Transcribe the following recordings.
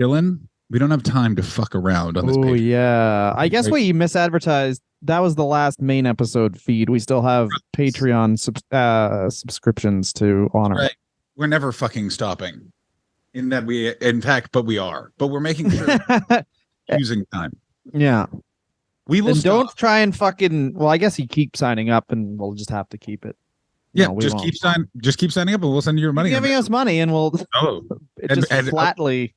Dylan, we don't have time to fuck around on this Oh page. yeah. I guess Right. we misadvertised. That was the last main episode feed. We still have Patreon subscriptions to honor. Right. We're never fucking stopping. In that in fact, but we are. But we're making sure using time. Yeah. We will And don't stop. try and fucking. Well, I guess you keep signing up, and we'll just have to keep it. Yeah, No, we just won't. keep signing up, and we'll send you your Keep money. giving us money, and we'll Oh, it and just and flatly.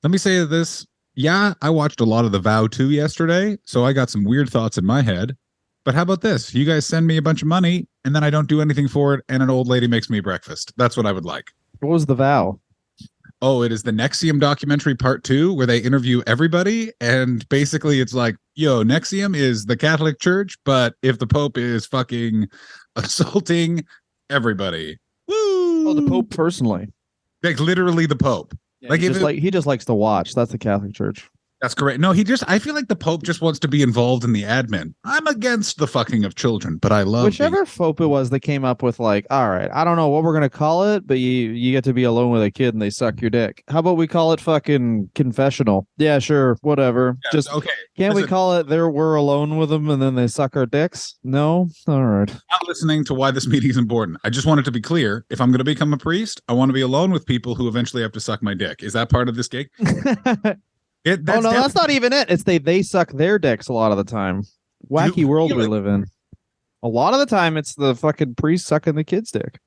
let me say this. Yeah, I watched a lot of The Vow 2 yesterday, so I got some weird thoughts in my head. But how about this? You guys send me a bunch of money, and then I don't do anything for it, and an old lady makes me breakfast. That's what I would like. What was the vow? Oh, it is the Nexium documentary part 2 where they interview everybody, and basically it's like, yo, Nexium is the Catholic Church, but if the Pope is fucking assaulting everybody, woo! Oh, the Pope personally. Like literally the Pope. Yeah, Like if it, he just likes to watch. That's the Catholic Church. that's correct. No, I feel like the Pope just wants to be involved in the admin. I'm against the fucking of children, but I love Whichever Pope it was that came up with like, all right, I don't know what we're gonna call it, but you get to be alone with a kid and they suck your dick. How about we call it fucking confessional? Yeah, sure, whatever. yes, Just okay. can't we Listen, call it there we're alone with them and then they suck our dicks? No? All right. not listening to why this meeting is important. I just wanted to be clear. If I'm going to become a priest, I want to be alone with people who eventually have to suck my dick. Is that part of this gig? Oh no, that's not even it. It's they suck their dicks a lot of the time. Wacky world we live in. A lot of the time, it's the fucking priest sucking the kid's dick.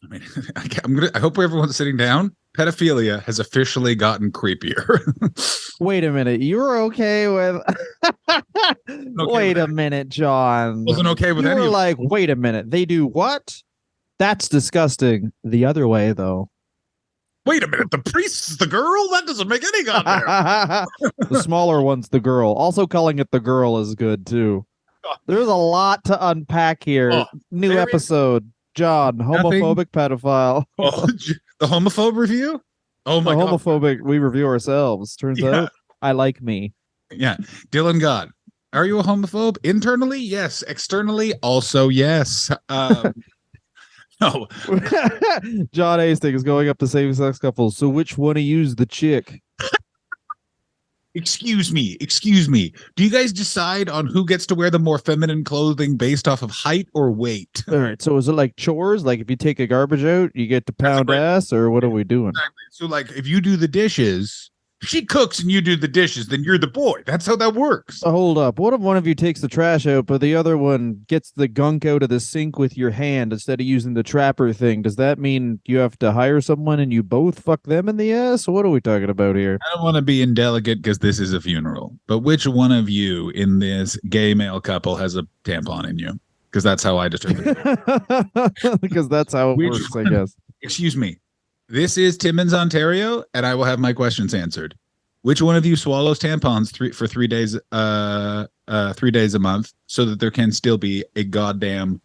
I mean, I hope everyone's sitting down. Pedophilia has officially gotten creepier. Wait a minute, you were okay with? Wait a minute, John. Wasn't okay with you any were of it. like, wait a minute, they do what? That's disgusting. The other way, though. Wait a minute, the priest's the girl? That doesn't make any goddamn. The smaller one's the girl. Also, calling it the girl is good too. There's a lot to unpack here. Oh, New episode. John, homophobic pedophile. Oh, the homophobe review? Oh my the god. homophobic we review ourselves. Turns out I like me. Yeah. Dylan God. Are you a homophobe? Internally? Yes. Externally? Also yes. No. John Hastings going up to same-sex couples. So which one of you's the chick? Excuse me. Do you guys decide on who gets to wear the more feminine clothing based off of height or weight? All right. So is it like chores? Like if you take a garbage out, you get to pound ass, or what are we doing? Exactly. So like if you do the dishes, if she cooks and you do the dishes, then you're the boy. That's how that works. Hold up. What if one of you takes the trash out, but the other one gets the gunk out of the sink with your hand instead of using the trapper thing? Does that mean you have to hire someone and you both fuck them in the ass? What are we talking about here? I don't want to be indelicate because this is a funeral, but which one of you in this gay male couple has a tampon in you? Because that's how I determine it. Because that's how it works, I guess. Excuse me. This is Timmins, Ontario, and I will have my questions answered. Which one of you swallows tampons for 3 days 3 days a month so that there can still be a goddamn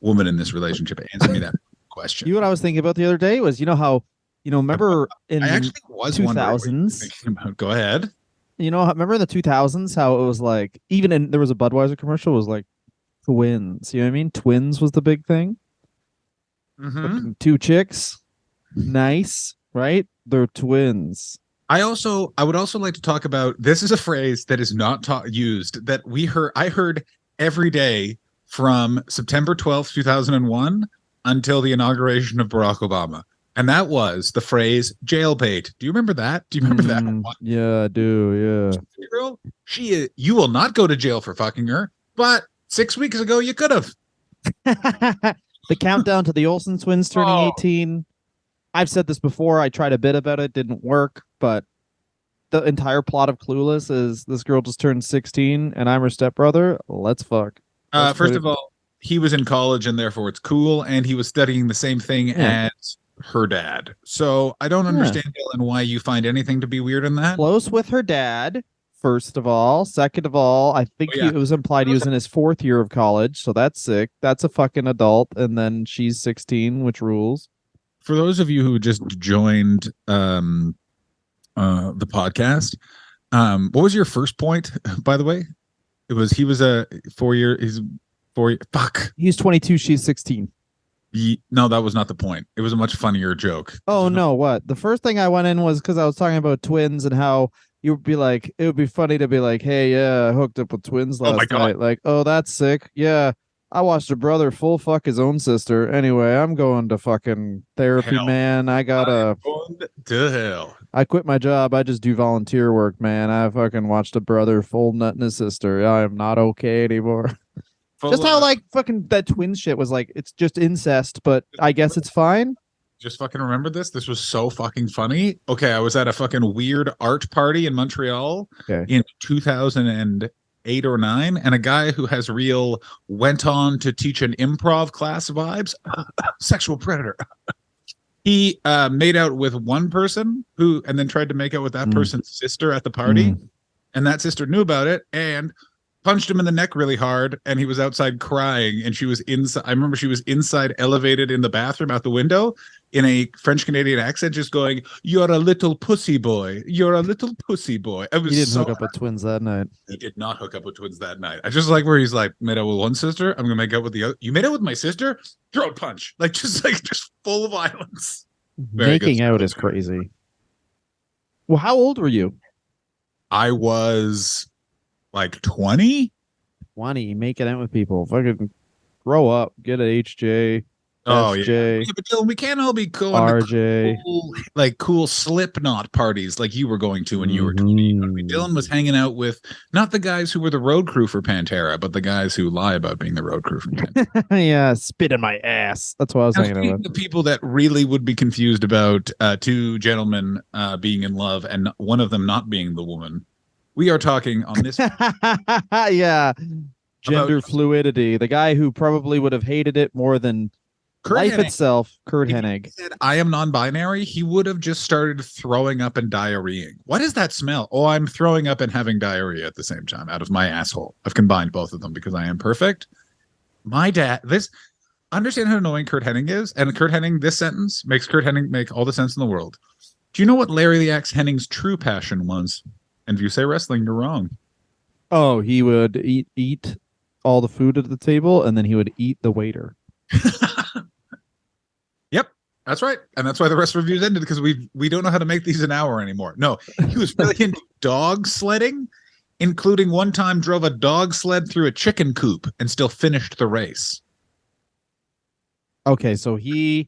woman in this relationship? Answer me that question. You know what I was thinking about the other day was, remember in I actually was 2000s. Go ahead. Remember in the 2000s how it was like, there was a Budweiser commercial, it was like twins. You know what I mean? Twins was the big thing. Mm-hmm. Two chicks. Nice, right? They're twins. I would also like to talk about, this is a phrase that is not used that I heard every day from September 12th, 2001 until the inauguration of Barack Obama. And that was the phrase jailbait. Do you remember that? Do you remember that one? Yeah, I do. Yeah. Girl, you will not go to jail for fucking her, but 6 weeks ago you could have. The countdown to the Olsen twins turning 18. I've said this before. I tried a bit about it, didn't work, but the entire plot of Clueless is this girl just turned 16 and I'm her stepbrother. Let's fuck. First of all, he was in college and therefore it's cool, and he was studying the same thing as her dad. So I don't understand, Dylan, why you find anything to be weird in that. Close with her dad, first of all. Second of all, I think it was implied he was in his 4th year of college, so that's sick. That's a fucking adult, and then she's 16, which rules. For those of you who just joined the podcast, what was your first point, by the way? He was a 4 year. He's 4 year. Fuck. He's 22. She's 16. No, that was not the point. It was a much funnier joke. Oh no, what? The first thing I went in was because I was talking about twins and how you would be like, it would be funny to be like, hey, yeah, I hooked up with twins Oh my last God. night. Like, oh, that's sick. Yeah. I watched a brother full fuck his own sister. Anyway, I'm going to fucking therapy, Hell. man. I gotta Going to hell. I quit my job. I just do volunteer work, man. I fucking watched a brother full nut his sister. I am not okay anymore. Just how like fucking that twin shit was like, it's just incest, but I guess it's fine. Just fucking remember this. This was so fucking funny. Okay, I was at a fucking weird art party in Montreal in 2008 or 9, and a guy who has real went on to teach an improv class vibes, sexual predator. He made out with one person and then tried to make out with that person's sister at the party, and that sister knew about it and punched him in the neck really hard, and he was outside crying, and she was inside. I remember she was inside, elevated in the bathroom out the window in a French Canadian accent, just going, "You're a little pussy boy. You're a little pussy boy." It was He didn't hook up with twins that night. He did not hook up with twins that night. I just like where he's like, made out with one sister, I'm gonna make out with the other. You made out with my sister? Throat punch. Like just full of violence. Making out is crazy. Well, how old were you? I was like 20. 20, making out with people. Fucking grow up. Get an HJ. Oh SJ, yeah, but Dylan, we can't all be going RJ, to cool Slipknot parties like you were going to when you were 20. Dylan was hanging out with not the guys who were the road crew for Pantera, but the guys who lie about being the road crew for Pantera. Yeah, spit in my ass. That's what I was hanging about. The people that really would be confused about two gentlemen being in love and one of them not being the woman. We are talking on this. Yeah, gender fluidity. The guy who probably would have hated it more than life itself, Kurt Hennig. Said, I am non-binary, he would have just started throwing up and diarrheaing. What is that smell? Oh, I'm throwing up and having diarrhea at the same time out of my asshole. I've combined both of them because I am perfect. My dad, understand how annoying Kurt Hennig is? And Kurt Hennig, this sentence makes Kurt Hennig make all the sense in the world. Do you know what Larry the Axe Henning's true passion was? And if you say wrestling, you're wrong. Oh, he would eat all the food at the table, and then he would eat the waiter. Yep, that's right, and that's why the rest of reviews ended, because we don't know how to make these an hour anymore. No, he was really into dog sledding, including one time drove a dog sled through a chicken coop and still finished the race. Okay, so he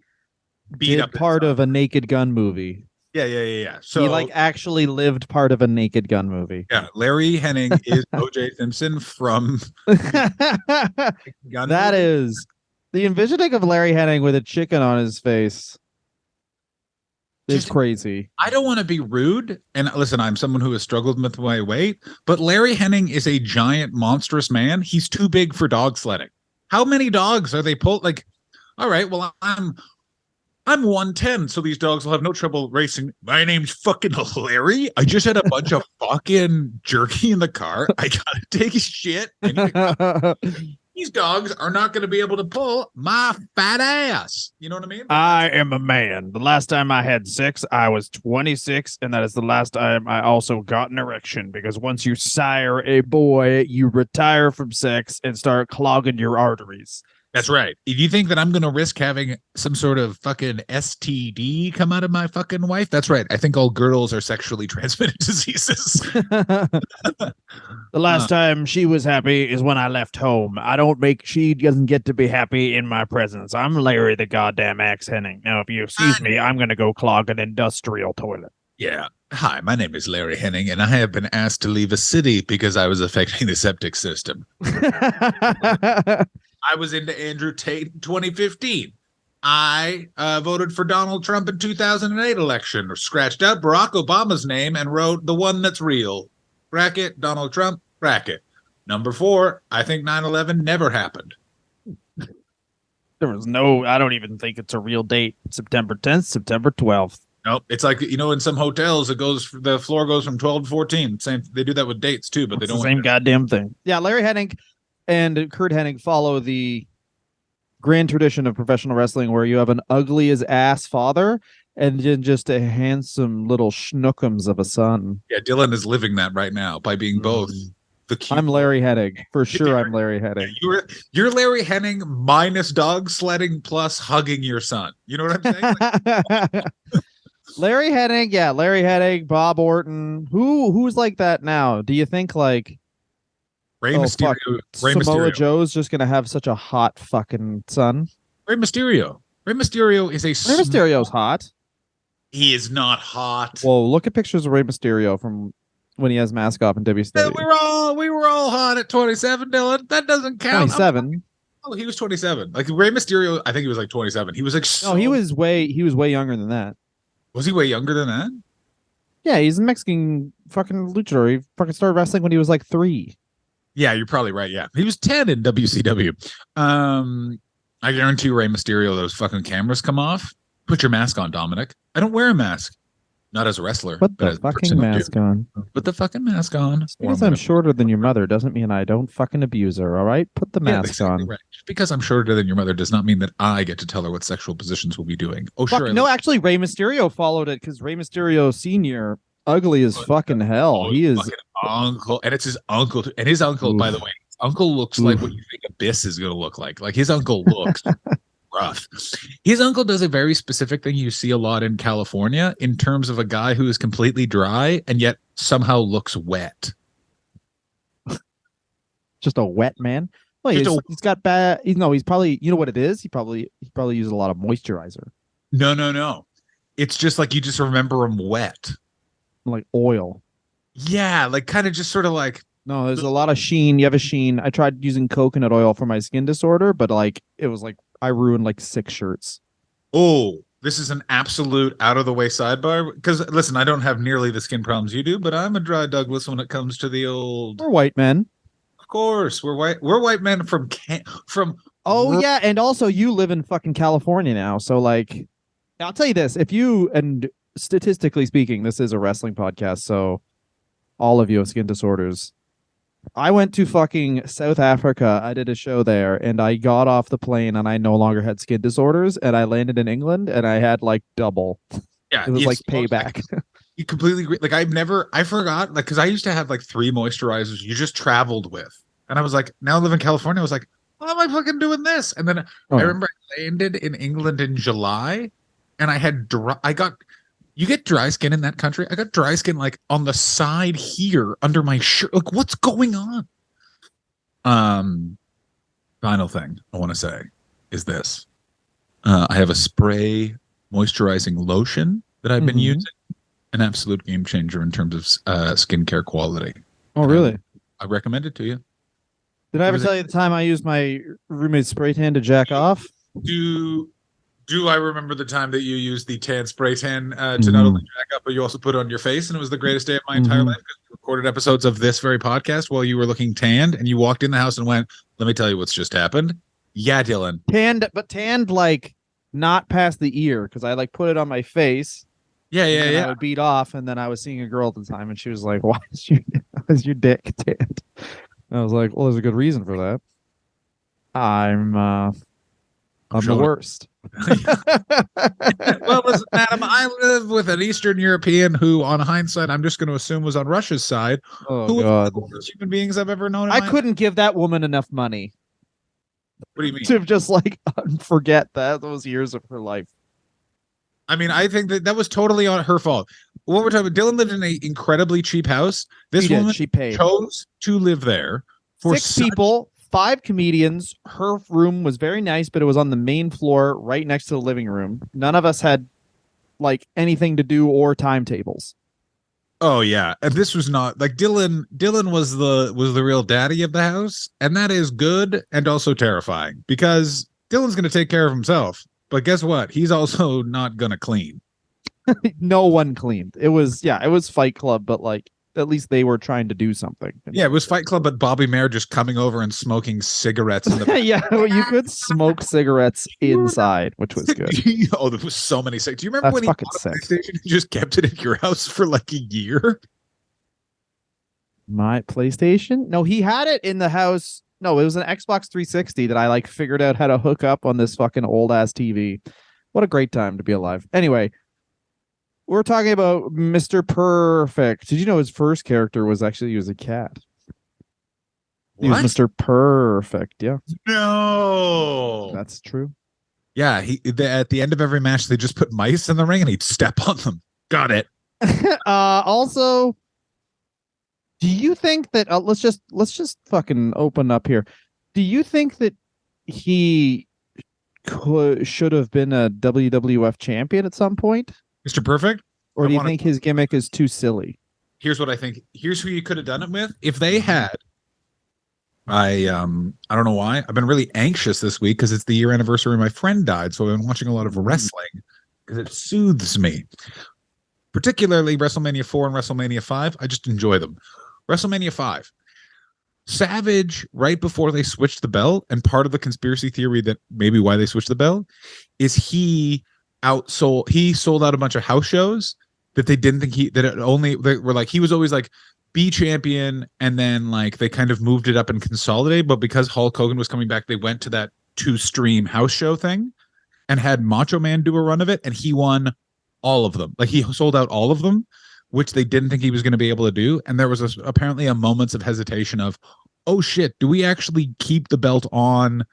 did part of a Naked Gun movie. Yeah. So he actually lived part of a Naked Gun movie. Yeah, Larry Hennig is O.J. Simpson from Gun that movie. Is the envisioning of Larry Hennig with a chicken on his face is crazy. I don't want to be rude, and listen, I'm someone who has struggled with my weight, but Larry Hennig is a giant, monstrous man. He's too big for dog sledding. How many dogs are they pulled? Like, all right, well, I'm 110, so these dogs will have no trouble racing. My name's fucking Larry. I just had a bunch of fucking jerky in the car. I gotta take a shit. These dogs are not going to be able to pull my fat ass. You know what I mean? I am a man. The last time I had sex, I was 26, and that is the last time I also got an erection, because once you sire a boy, you retire from sex and start clogging your arteries. That's right. If you think that I'm going to risk having some sort of fucking STD come out of my fucking wife, that's right. I think all girls are sexually transmitted diseases. The last time she was happy is when I left home. She doesn't get to be happy in my presence. I'm Larry the goddamn Axe Hennig. Now, if you excuse me, I'm going to go clog an industrial toilet. Yeah. Hi, my name is Larry Hennig, and I have been asked to leave a city because I was affecting the septic system. I was into Andrew Tate in 2015. I voted for Donald Trump in 2008 election, or scratched out Barack Obama's name and wrote the one that's real. Bracket, Donald Trump, bracket. Number 4, I think 9/11 never happened. There was I don't even think it's a real date. September 10th, September 12th. Nope. It's like, in some hotels, the floor goes from 12 to 14. Same. They do that with dates too, but they don't. The same goddamn thing. Yeah, Larry Hennig and Kurt Hennig follow the grand tradition of professional wrestling, where you have an ugly as ass father and then just a handsome little schnookums of a son. Yeah, Dylan is living that right now by being both. the cute. I'm Larry Hennig for sure. I'm Larry Hennig. You're Larry Henning minus dog sledding plus hugging your son. You know what I'm saying? Like, Larry Hennig, yeah, Larry Hennig, Bob Orton. Who's like that now? Do you think like Rey oh Mysterio. fuck, Rey Samoa Mysterio. Joe's just gonna have such a hot fucking son? Rey Mysterio. Rey Mysterio is a. Rey Mysterio's hot. He is not hot. Whoa, look at pictures of Rey Mysterio from when he has mask off in Yeah, WCW. we were all hot at 27, Dylan. That doesn't count. 27. Oh, he was 27. Like Rey Mysterio, I think he was like 27. He was like No, he was way younger than that. Was he way younger than that? Yeah, he's a Mexican fucking luchador. He fucking started wrestling when he was like 3. Yeah, you're probably right. Yeah, he was 10 in WCW. I guarantee you, Rey Mysterio, those fucking cameras come off. Put your mask on, Dominic. I don't wear a mask. Not as a wrestler. Put but the as a fucking person who do. mask on. Put the fucking mask on. Just because I'm shorter than your mother doesn't mean I don't fucking abuse her, all right? Put the mask exactly on. right. Just because I'm shorter than your mother does not mean that I get to tell her what sexual positions we'll be doing. Oh, Fuck, sure. no, actually, Rey Mysterio followed it because Rey Mysterio Sr. ugly as fucking hell. He is uncle, and it's his uncle. And his uncle, by the way, his uncle looks like what you think Abyss is going to look like. Like his uncle looks rough. His uncle does a very specific thing you see a lot in California in terms of a guy who is completely dry and yet somehow looks wet. just a wet man. Well, he's got bad. He's probably, you know what it is. He probably uses a lot of moisturizer. No. It's just like you just remember him wet, like oil. Yeah, like kind of just sort of like. No, there's a lot of sheen. You have a sheen. I tried using coconut oil for my skin disorder, but like it was like I ruined like 6 shirts. Oh, this is an absolute out of the way sidebar. Because listen, I don't have nearly the skin problems you do, but I'm a dry Douglas when it comes to the old. We're white men. Of course, we're white. We're white men from. Oh yeah, and also you live in fucking California now, so like, I'll tell you this: if you and statistically speaking, this is a wrestling podcast, so all of you have skin disorders. I went to fucking South Africa. I did a show there and I got off the plane and I no longer had skin disorders and I landed in England and I had like double. Yeah. It was like payback. You completely agree. Like I forgot, like, cause I used to have like 3 moisturizers you just traveled with. And I was like, now I live in California. I was like, how am I fucking doing this? And then I remember I landed in England in July and I had you get dry skin in that country. I got dry skin like on the side here under my shirt. Like, what's going on? Final thing I want to say is this. I have a spray moisturizing lotion that I've been using. An absolute game changer in terms of skincare quality. Oh, really? I recommend it to you. Did I ever tell you the time I used my roommate's spray tan to jack off? Do I remember the time that you used the tan spray tan to not only jack up, but you also put it on your face, and it was the greatest day of my entire life because we recorded episodes of this very podcast while you were looking tanned, and you walked in the house and went, "Let me tell you what's just happened." Yeah, Dylan. Tanned like not past the ear because I like put it on my face. Yeah. I would beat off, and then I was seeing a girl at the time, and she was like, "Why is your dick tanned?" And I was like, "Well, there's a good reason for that. I'm the worst." Well, listen, Adam, I live with an Eastern European who, on hindsight, I'm just going to assume was on Russia's side. Oh, who God. was one of the worst human beings I've ever known. I couldn't give that woman enough money. What do you mean? To just like forget those years of her life. I mean, I think that was totally on her fault. What we're talking about, Dylan lived in an incredibly cheap house. This woman she paid. chose to live there for 6 people. 5 comedians. Her room was very nice, but it was on the main floor right next to the living room. None of us had like anything to do or timetables. Oh yeah. And this was not like Dylan was the real daddy of the house, and that is good and also terrifying because Dylan's going to take care of himself. But guess what? He's also not going to clean. No one cleaned. It was Fight Club, but like at least they were trying to do something. Yeah, it was Fight Club, but Bobby Mayer just coming over and smoking cigarettes in the yeah, well, you could smoke cigarettes inside, which was good. Oh, there was so many cigarettes. Do you remember when he bought a PlayStation and just kept it at your house for like a year? My PlayStation? No, he had it in the house. No, it was an Xbox 360 that I like figured out how to hook up on this fucking old ass TV. What a great time to be alive. Anyway, we're talking about Mr. Perfect. Did you know his first character was actually he was a cat? He was What? Mr. Perfect. Yeah, No. that's true. Yeah, at the end of every match, they just put mice in the ring and he'd step on them. Got it. Also, do you think that let's just fucking open up here. Do you think that he should have been a WWF champion at some point, Mr. Perfect. or I do you wanna- think his gimmick is too silly? Here's what I think. Here's who you could have done it with. If they had, I don't know why. I've been really anxious this week because it's the year anniversary my friend died. So I've been watching a lot of wrestling because it soothes me. Particularly WrestleMania 4 and WrestleMania 5. I just enjoy them. WrestleMania 5. Savage, right before they switched the belt, and part of the conspiracy theory that maybe why they switched the belt is he sold out a bunch of house shows that they didn't think they were like, he was always like be champion, and then like they kind of moved it up and consolidated, but because Hulk Hogan was coming back, they went to that 2-stream house show thing and had Macho Man do a run of it, and he won all of them. Like he sold out all of them, which they didn't think he was going to be able to do. And there was apparently a moments of hesitation of, oh shit, do we actually keep the belt on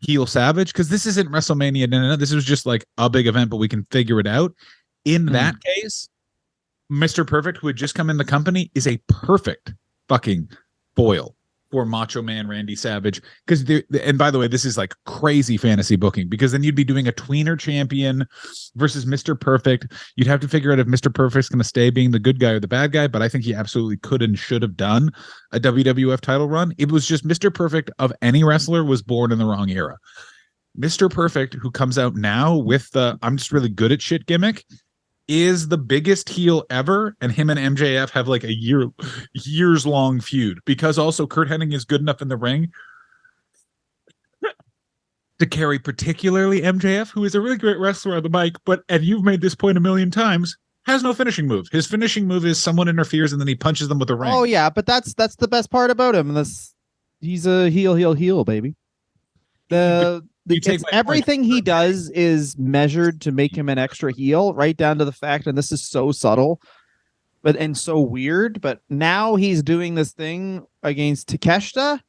heel Savage? Because this isn't WrestleMania. No. This was just like a big event, but we can figure it out. In that case, Mr. Perfect, who had just come in the company, is a perfect fucking foil for Macho Man Randy Savage. Because and by the way, this is like crazy fantasy booking, because then you'd be doing a tweener champion versus Mr. Perfect. You'd have to figure out if Mr. Perfect's going to stay being the good guy or the bad guy, but I think he absolutely could and should have done a WWF title run. It was just Mr. Perfect of any wrestler was born in the wrong era. Mr. Perfect, who comes out now with the I'm just really good at shit gimmick, is the biggest heel ever, and him and MJF have like a years long feud, because also Curt Hennig is good enough in the ring to carry particularly MJF, who is a really great wrestler on the mic, but, and you've made this point a million times, has no finishing move. His finishing move is someone interferes and then he punches them with a ring. Oh yeah, but that's the best part about him. He's a heel, baby. Everything he does is measured to make him an extra heel, right down to the fact, and this is so subtle, and so weird. But now he's doing this thing against Takeshita,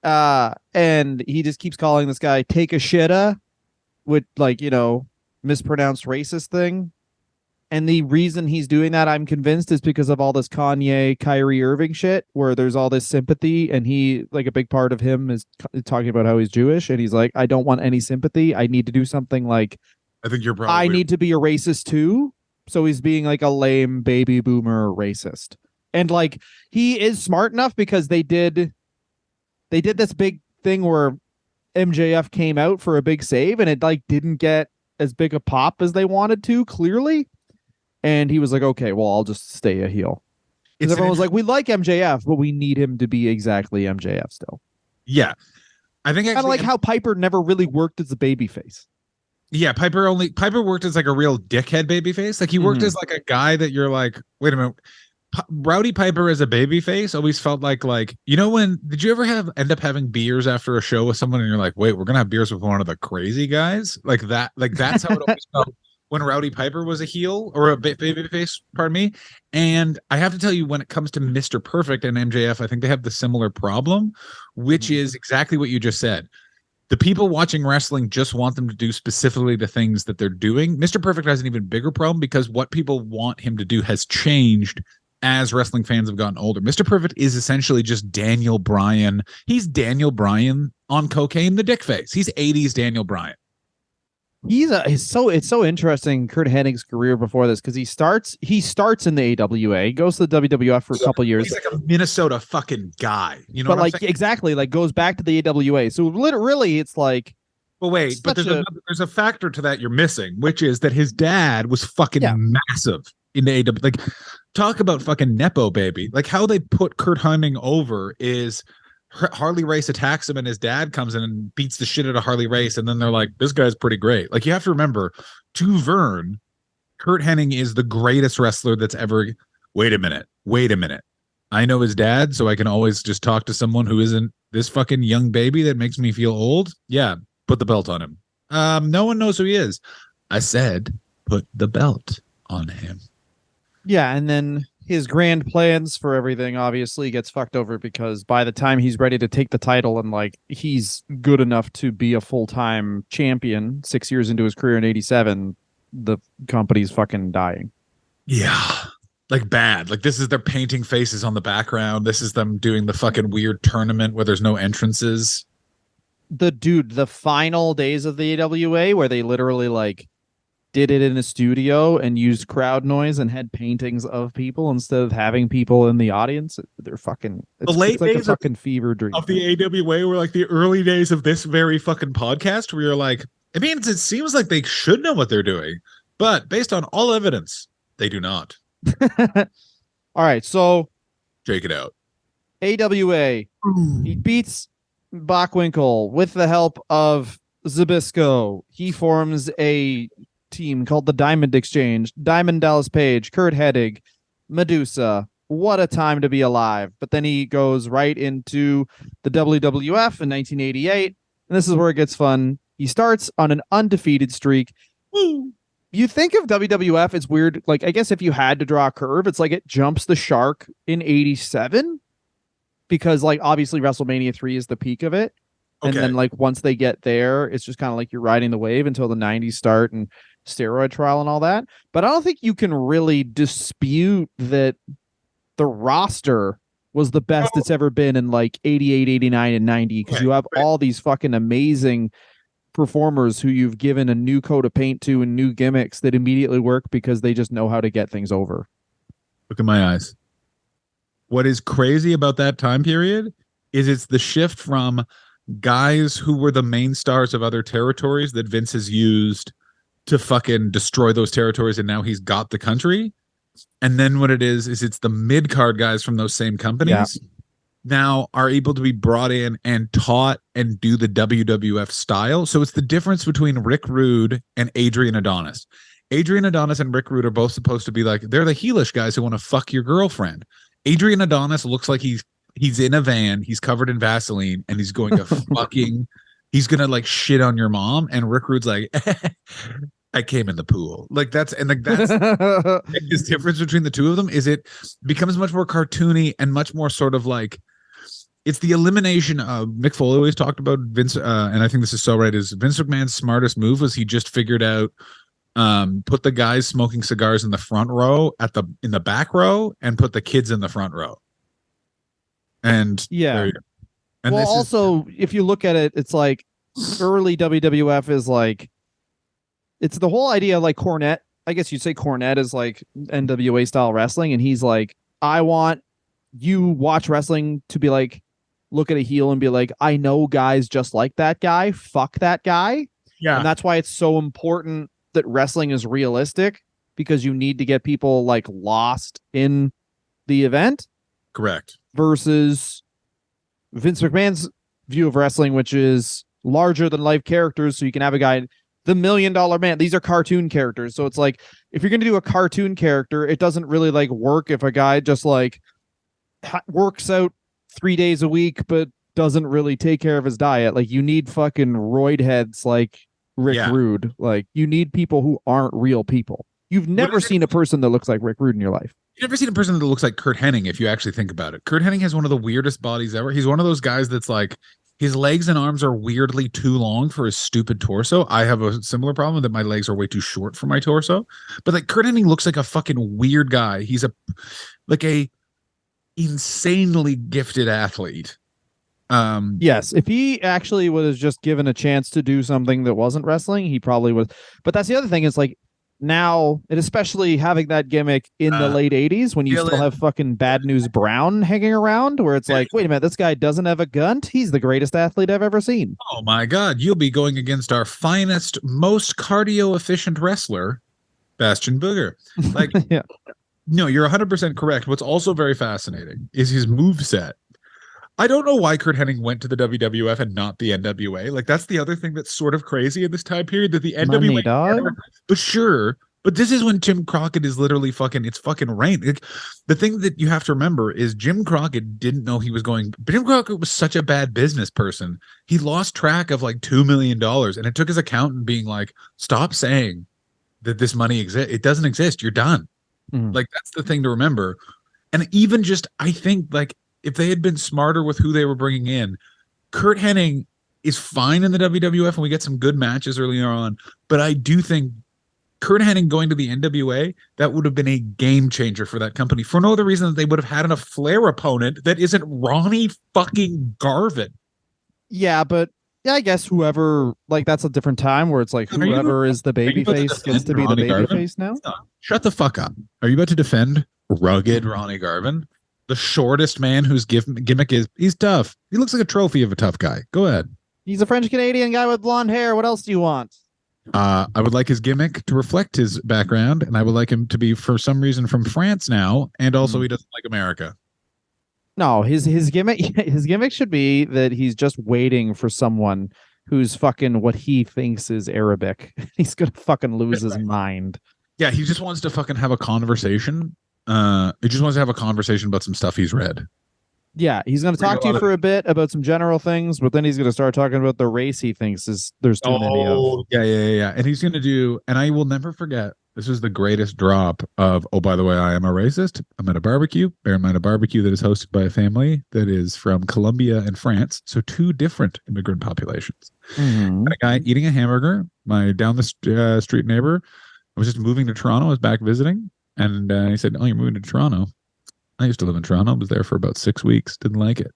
and he just keeps calling this guy "take a shitta," with mispronounced racist thing. And the reason he's doing that, I'm convinced, is because of all this Kanye, Kyrie Irving shit, where there's all this sympathy, and he, like, a big part of him is talking about how he's Jewish, and he's like, I don't want any sympathy. I need to do something like, I think you're probably I need to be a racist too. So he's being like a lame baby boomer racist. And like, he is smart enough, because they did this big thing where MJF came out for a big save, and it like didn't get as big a pop as they wanted to, clearly. And he was like, okay, well, I'll just stay a heel. Because everyone was like, we like MJF, but we need him to be exactly MJF still. Yeah. I think kind of like how Piper never really worked as a babyface. Yeah, Piper worked as like a real dickhead babyface. Like he worked as like a guy that you're like, wait a minute. Rowdy Piper as a babyface always felt like, did you ever end up having beers after a show with someone and you're like, wait, we're gonna have beers with one of the crazy guys? Like that's how it always felt when Rowdy Piper was a heel or a babyface, pardon me. And I have to tell you, when it comes to Mr. Perfect and MJF, I think they have the similar problem, which is exactly what you just said. The people watching wrestling just want them to do specifically the things that they're doing. Mr. Perfect has an even bigger problem, because what people want him to do has changed as wrestling fans have gotten older. Mr. Perfect is essentially just Daniel Bryan. He's Daniel Bryan on cocaine, the dick face. He's 80s Daniel Bryan. It's so interesting, Curt Hennig's career before this, because he starts in the AWA, he goes to the WWF for a couple years. He's like a Minnesota fucking guy, you know. But like, exactly, like goes back to the AWA. So literally, it's like. Well, wait, but there's a factor to that you're missing, which is that his dad was fucking massive in the AWA. Like, talk about fucking Nepo baby. Like, how they put Curt Hennig over is Harley Race attacks him and his dad comes in and beats the shit out of Harley Race, and then they're like, this guy's pretty great. Like, you have to remember, to Vern, Curt Hennig is the greatest wrestler that's ever. Wait a minute. I know his dad, so I can always just talk to someone who isn't this fucking young baby that makes me feel old. Yeah, put the belt on him. No one knows who he is. I said, put the belt on him. Yeah, and then his grand plans for everything obviously gets fucked over because by the time he's ready to take the title and like he's good enough to be a full-time champion 6 years into his career in 87, the company's fucking dying. Yeah. Like bad. Like this is they're painting faces on the background. This is them doing the fucking weird tournament where there's no entrances. The final days of the AWA where they literally like did it in a studio and used crowd noise and had paintings of people instead of having people in the audience. They're fucking The late it's like a days fucking fever dream of the AWA were like the early days of this very fucking podcast where you're like, I mean, it seems like they should know what they're doing, but based on all evidence, they do not. All right, so Jake it out. AWA, he beats Bockwinkel with the help of Zbyszko. He forms a team called the Diamond Exchange. Diamond Dallas Page, Kurt Hennig, Medusa. What a time to be alive. But then he goes right into the WWF in 1988. And this is where it gets fun. He starts on an undefeated streak. Woo. You think of WWF, it's weird. Like, I guess if you had to draw a curve, it's like it jumps the shark in 87 because, like, obviously WrestleMania 3 is the peak of it. And Okay. then, like, once they get there, it's just kind of like you're riding the wave until the 90s start and steroid trial and all that. But I don't think you can really dispute that the roster was the best it's ever been in, like, 88, 89, and 90 because you have all these fucking amazing performers who you've given a new coat of paint to and new gimmicks that immediately work because they just know how to get things over. Look at my eyes. What is crazy about that time period is it's the shift from guys who were the main stars of other territories that Vince has used to fucking destroy those territories, and now he's got the country. And then what it is it's the mid-card guys from those same companies now are able to be brought in and taught and do the WWF style. So it's the difference between Rick Rude and Adrian Adonis. Adrian Adonis and Rick Rude are both supposed to be like, they're the heelish guys who want to fuck your girlfriend. Adrian Adonis looks like he's in a van, he's covered in Vaseline, and he's going to fucking, he's gonna like shit on your mom. And Rick Rude's like, I came in the pool. Like that's his difference between the two of them is it becomes much more cartoony and much more sort of like, it's the elimination of Mick Foley always talked about Vince, and I think this is so right, is Vince McMahon's smartest move was he just figured out put the guys smoking cigars in the front row in the back row and put the kids in the front row. And yeah. And well, also, if you look at it, it's like early WWF is like, it's the whole idea like Cornette. I guess you'd say Cornette is like NWA style wrestling. And he's like, I want you watch wrestling to be like, look at a heel and be like, I know guys just like that guy. Fuck that guy. Yeah. And that's why it's so important that wrestling is realistic because you need to get people like lost in the event. Correct. Versus Vince McMahon's view of wrestling, which is larger than life characters. So you can have a guy, the $1 Million Man. These are cartoon characters. So it's like, if you're going to do a cartoon character, it doesn't really like work if a guy just like works out 3 days a week, but doesn't really take care of his diet. Like you need fucking roid heads like Rick Rude. Like you need people who aren't real people. You've never seen a person that looks like Rick Rude in your life. You've never seen a person that looks like Kurt Hennig if you actually think about it. Kurt Hennig has one of the weirdest bodies ever. He's one of those guys that's like, his legs and arms are weirdly too long for his stupid torso. I have a similar problem that my legs are way too short for my torso. But like Kurt Hennig looks like a fucking weird guy. He's a insanely gifted athlete. Yes, if he actually was just given a chance to do something that wasn't wrestling, he probably would. But that's the other thing is like now, and especially having that gimmick in the late 80s when you still have fucking Bad News Brown hanging around where it's like, wait a minute, this guy doesn't have a gun. He's the greatest athlete I've ever seen. Oh my God. You'll be going against our finest, most cardio efficient wrestler, Bastion Booger. Like, yeah. No, you're 100% correct. What's also very fascinating is his moveset. I don't know why Kurt Hennig went to the WWF and not the NWA. Like, that's the other thing that's sort of crazy in this time period, that the NWA... dog. But sure, but this is when Jim Crockett is literally it's fucking rain. Like, the thing that you have to remember is Jim Crockett didn't know he was going... Jim Crockett was such a bad business person. He lost track of like $2 million, and it took his accountant being like, stop saying that this money exists. It doesn't exist. You're done. Mhm. Like, that's the thing to remember. And even just, I think, like, if they had been smarter with who they were bringing in, Kurt Hennig is fine in the WWF and we get some good matches earlier on. But I do think Kurt Hennig going to the NWA, that would have been a game changer for that company for no other reason than they would have had a Flair opponent that isn't Ronnie fucking Garvin. Yeah, but yeah, I guess whoever, like, that's a different time where it's like Are you- whoever is the you about to babyface gets to be the defend Ronnie Garvin? babyface now. Shut the fuck up. Are you about to defend rugged Ronnie Garvin? The shortest man whose gimmick is he's tough. He looks like a trophy of a tough guy. Go ahead. He's a French Canadian guy with blonde hair. What else do you want? I would like his gimmick to reflect his background, and I would like him to be, for some reason, from France now, and also he doesn't like America. No, his gimmick his gimmick should be that he's just waiting for someone who's fucking what he thinks is Arabic. He's gonna fucking lose his mind. Yeah, he just wants to fucking have a conversation. He just wants to have a conversation about some stuff he's read. Yeah, he's gonna talk to you for a bit about some general things, but then he's gonna start talking about the race he thinks is there's too many of. Yeah. And he's gonna do, and I will never forget. This is the greatest drop of, oh, by the way, I am a racist. I'm at a barbecue. Bear in mind, a barbecue that is hosted by a family that is from Colombia and France. So two different immigrant populations. Mhm. And a guy eating a hamburger. My down the street neighbor. I was just moving to Toronto. I was back visiting. And he said, oh, you're moving to Toronto. I used to live in Toronto. I was there for about 6 weeks. Didn't like it.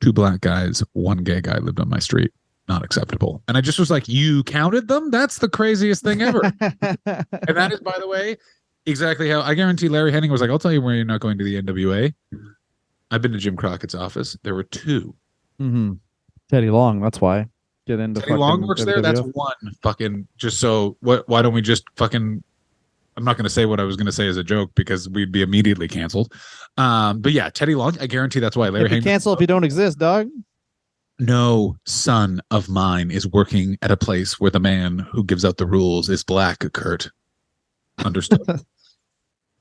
2 black guys, 1 gay guy lived on my street. Not acceptable. And I just was like, you counted them? That's the craziest thing ever. And that is, by the way, exactly how I guarantee Larry Hennig was like, I'll tell you where you're not going to the NWA. I've been to Jim Crockett's office. There were 2. Mm-hmm. Teddy Long, that's why. Get into Teddy Long works there. That's WWF. 1 fucking, just so, why don't we just fucking, I'm not going to say what I was going to say as a joke because we'd be immediately canceled. But yeah, Teddy Long, I guarantee that's why Larry If you Hennig. cancel if you don't exist, dog. No son of mine is working at a place where the man who gives out the rules is black, Kurt. Understood.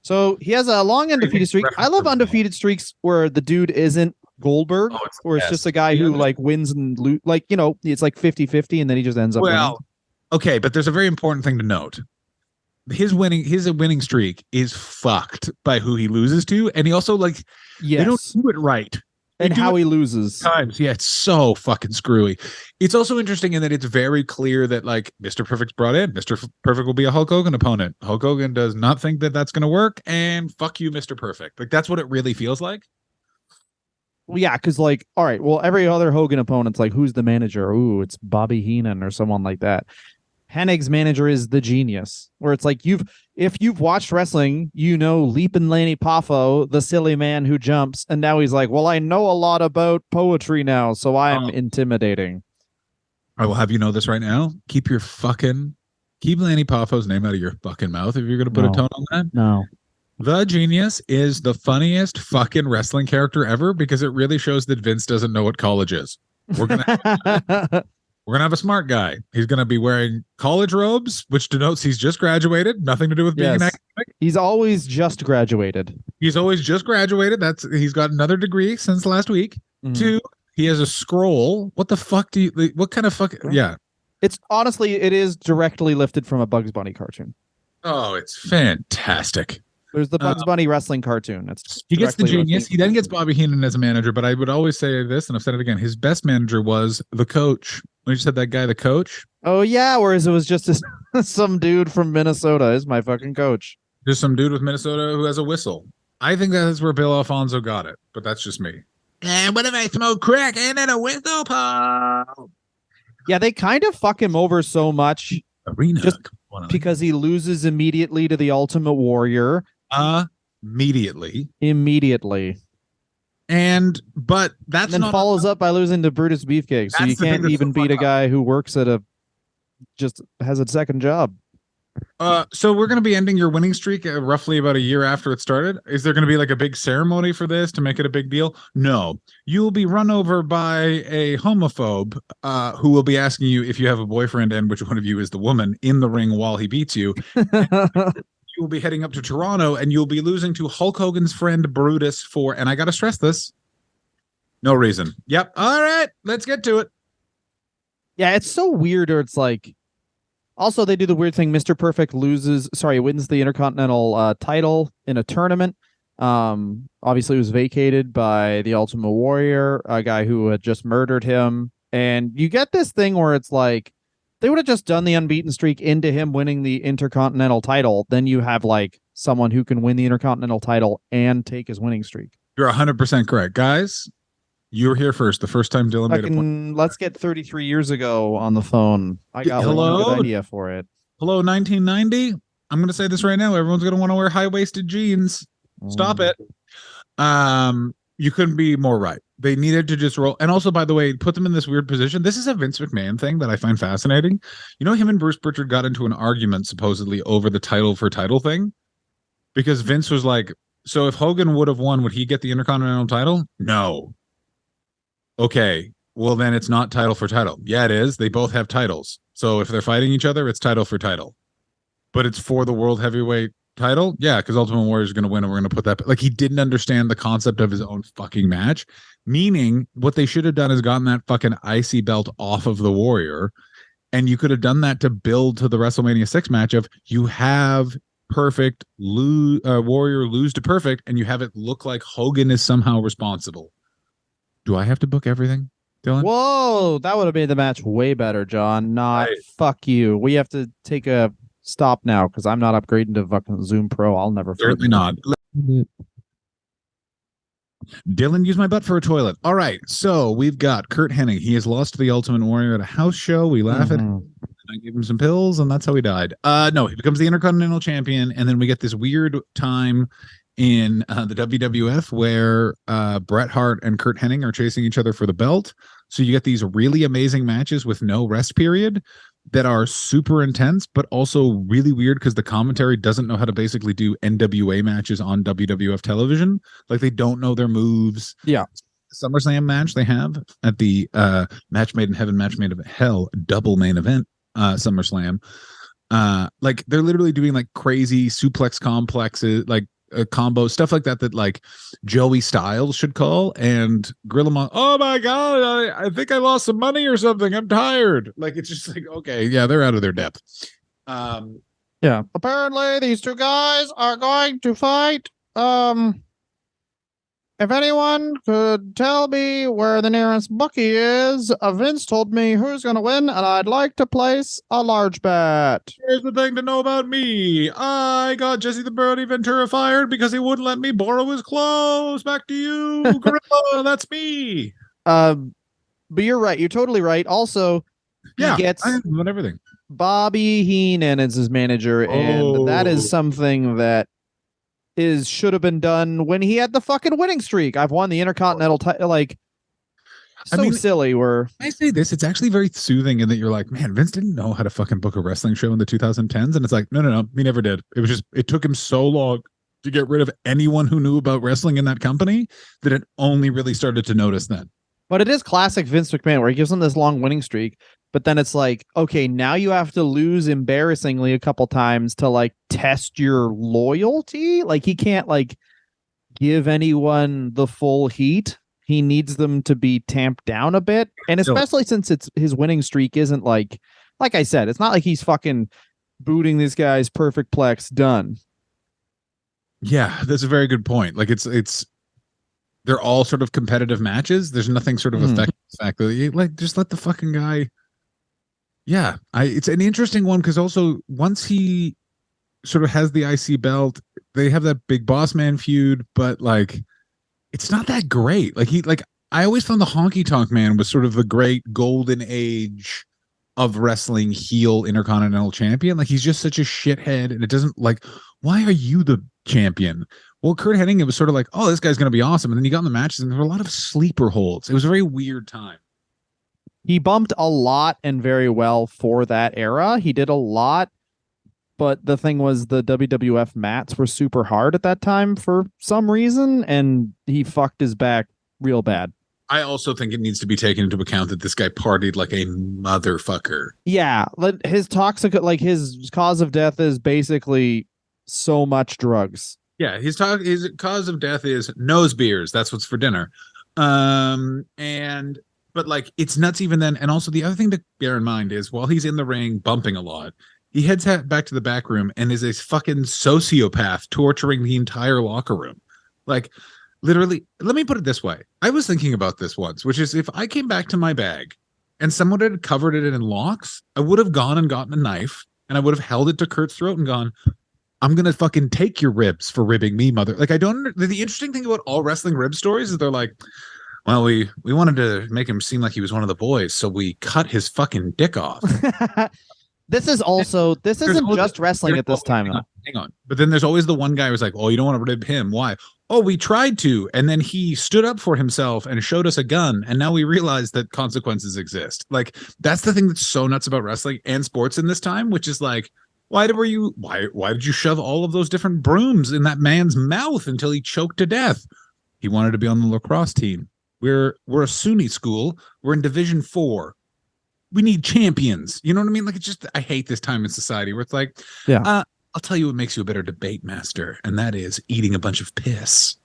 So he has a long undefeated streak. I love undefeated streaks where the dude isn't Goldberg, Oh, it's the or it's best. just a guy who like wins and lose. Like, you know, it's like 50-50 and then he just ends up winning. Well, okay, but there's a very important thing to note. His winning streak is fucked by who he loses to, and he also like they don't Yes. do it right. They And do how it he loses. times. Yeah, it's so fucking screwy. It's also interesting in that it's very clear that like Mr. Perfect's brought in. Mr. Perfect will be a Hulk Hogan opponent. Hulk Hogan does not think that that's going to work, and fuck you, Mr. Perfect. Like that's what it really feels like. Well, yeah, because like, all right, well, every other Hogan opponent's like, who's the manager? Ooh, it's Bobby Heenan or someone like that. Hennig's manager is the genius, where it's like if you've watched wrestling, you know Leapin' Lanny Poffo, the silly man who jumps, and now he's like, well, I know a lot about poetry now, so I'm intimidating. I will have you know this right now. Keep Lanny Poffo's name out of your fucking mouth if you're going to put a No. tone on that. No. The Genius is the funniest fucking wrestling character ever because it really shows that Vince doesn't know what college is. We're gonna have a smart guy. He's gonna be wearing college robes, which denotes he's just graduated. Nothing to do with being an Yes. academic. He's always just graduated. He's always just graduated. He's got another degree since last week. Mhm. 2, he has a scroll. What the fuck do you? What kind of fuck? Yeah. It's honestly, it is directly lifted from a Bugs Bunny cartoon. Oh, it's fantastic. There's the Bugs Bunny wrestling cartoon. It's He gets the directly Genius. lifted. He then gets Bobby Heenan as a manager. But I would always say this, and I've said it again. His best manager was the coach. When you said that guy, the coach, Oh yeah, whereas it was just some dude from Minnesota is my fucking coach. just some dude with Minnesota who has a whistle. I think that's where Bill Alfonso got it, but that's just me. And what if I smoke crack and then a whistle pop? Yeah, they kind of fuck him over so much Arena. Just because he loses immediately to the Ultimate Warrior. Immediately. But that's And then not follows up by losing to Brutus Beefcake. So That's you the thing can't that's even so beat a fucked up. guy who works at just has a second job. So we're going to be ending your winning streak roughly about a year after it started. Is there going to be like a big ceremony for this to make it a big deal? No. You will be run over by a homophobe who will be asking you if you have a boyfriend and which one of you is the woman in the ring while he beats you. You will be heading up to Toronto and you'll be losing to Hulk Hogan's friend Brutus for, and I got to stress this, no reason. Yep. All right. Let's get to it. Yeah, it's so weird. Or it's like, also they do the weird thing. Mr. Perfect wins the Intercontinental title in a tournament, Obviously, it was vacated by the Ultimate Warrior, a guy who had just murdered him. And you get this thing where it's like they would have just done the unbeaten streak into him winning the Intercontinental title. Then you have like someone who can win the Intercontinental title and take his winning streak. You're 100% correct, guys. You were here first. The first time Dylan made a point. Let's get 33 years ago on the phone. I got one good idea for it. Hello, 1990. I'm going to say this right now. Everyone's going to want to wear high-waisted jeans. Stop it. You couldn't be more right. They needed to just roll. And also, by the way, put them in this weird position. This is a Vince McMahon thing that I find fascinating. You know, him and Bruce Pritchard got into an argument supposedly over the title for title thing because Vince was like, so if Hogan would have won, would he get the Intercontinental title? No. Okay. Well, then it's not title for title. Yeah, it is. They both have titles. So if they're fighting each other, it's title for title. But it's for the World Heavyweight title. Yeah, because Ultimate Warrior is going to win, and we're going to put that. Like, he didn't understand the concept of his own fucking match. Meaning, what they should have done is gotten that fucking IC belt off of the Warrior, and you could have done that to build to the WrestleMania 6 match of you have perfect Warrior lose to perfect, and you have it look like Hogan is somehow responsible. Do I have to book everything, Dylan? Whoa, that would have made the match way better, John. Not fuck you. We have to take a stop now because I'm not upgrading to fucking Zoom Pro. I'll never. Certainly not. Dylan used my butt for a toilet. All right, so we've got Curt Hennig. He has lost to the Ultimate Warrior at a house show. We laugh at him. I gave him some pills, and that's how he died. No, he becomes the Intercontinental Champion, and then we get this weird time in the WWF where Bret Hart and Curt Hennig are chasing each other for the belt. So you get these really amazing matches with no rest period that are super intense, but also really weird because the commentary doesn't know how to basically do NWA matches on WWF television. Like, they don't know their moves. Yeah. SummerSlam match they have at the Match Made in Heaven, Match Made in Hell double main event SummerSlam. Like, they're literally doing like crazy suplex complexes, like combo stuff like that like Joey Styles should call, and Gorilla Monsoon, oh my god, I think I lost some money or something, I'm tired. Like, it's just like, okay, yeah, they're out of their depth. Yeah, apparently these two guys are going to fight. If anyone could tell me where the nearest Bucky is, Vince told me who's going to win, and I'd like to place a large bet. Here's the thing to know about me. I got Jesse the Brody Ventura fired because he wouldn't let me borrow his clothes. Back to you, Gorilla. That's me. But you're right. You're totally right. Also, yeah, he gets everything. Bobby Heenan as his manager, and that is something that should have been done when he had the fucking winning streak. I've won the Intercontinental title. Like, silly. I say this, it's actually very soothing in that you're like, man, Vince didn't know how to fucking book a wrestling show in the 2010s, and it's like, no, he never did. It was just, it took him so long to get rid of anyone who knew about wrestling in that company that it only really started to notice then. But it is classic Vince McMahon where he gives them this long winning streak, but then it's like, okay, now you have to lose embarrassingly a couple times to like test your loyalty. Like, he can't like give anyone the full heat. He needs them to be tamped down a bit. And especially since it's his winning streak isn't like I said, it's not like he's fucking booting this guy's perfect plex done. Yeah, that's a very good point. Like, it's they're all sort of competitive matches. There's nothing sort of affecting the fact that you like just let the fucking guy. Yeah, it's an interesting one because also once he sort of has the IC belt, they have that Big Boss Man feud, but like it's not that great. Like I always found the Honky Tonk Man was sort of the great golden age of wrestling heel Intercontinental Champion. Like, he's just such a shithead, and it doesn't like, why are you the champion? Well, Curt Hennig, it was sort of like, oh, this guy's going to be awesome. And then he got in the matches, and there were a lot of sleeper holds. It was a very weird time. He bumped a lot and very well for that era. He did a lot, but the thing was the WWF mats were super hard at that time for some reason, and he fucked his back real bad. I also think it needs to be taken into account that this guy partied like a motherfucker. Yeah, his toxic, like his cause of death is basically so much drugs. Yeah, his cause of death is nose beers. That's what's for dinner. But like, it's nuts even then. And also the other thing to bear in mind is while he's in the ring bumping a lot, he heads back to the back room and is a fucking sociopath torturing the entire locker room. Like, literally, let me put it this way. I was thinking about this once, which is if I came back to my bag and someone had covered it in locks, I would have gone and gotten a knife and I would have held it to Kurt's throat and gone, I'm gonna fucking take your ribs for ribbing me, mother. Like, I don't. The interesting thing about all wrestling rib stories is they're like, well, we wanted to make him seem like he was one of the boys, so we cut his fucking dick off. This isn't just wrestling at this time. Hang on. But then there's always the one guy who's like, oh, you don't want to rib him. Why? Oh, we tried to. And then he stood up for himself and showed us a gun. And now we realize that consequences exist. Like, that's the thing that's so nuts about wrestling and sports in this time, which is like, why did you shove all of those different brooms in that man's mouth until he choked to death? He wanted to be on the lacrosse team. We're a SUNY school. We're in Division 4. We need champions. You know what I mean? Like, it's just, I hate this time in society where it's like, yeah. I'll tell you what makes you a better debate master, and that is eating a bunch of piss.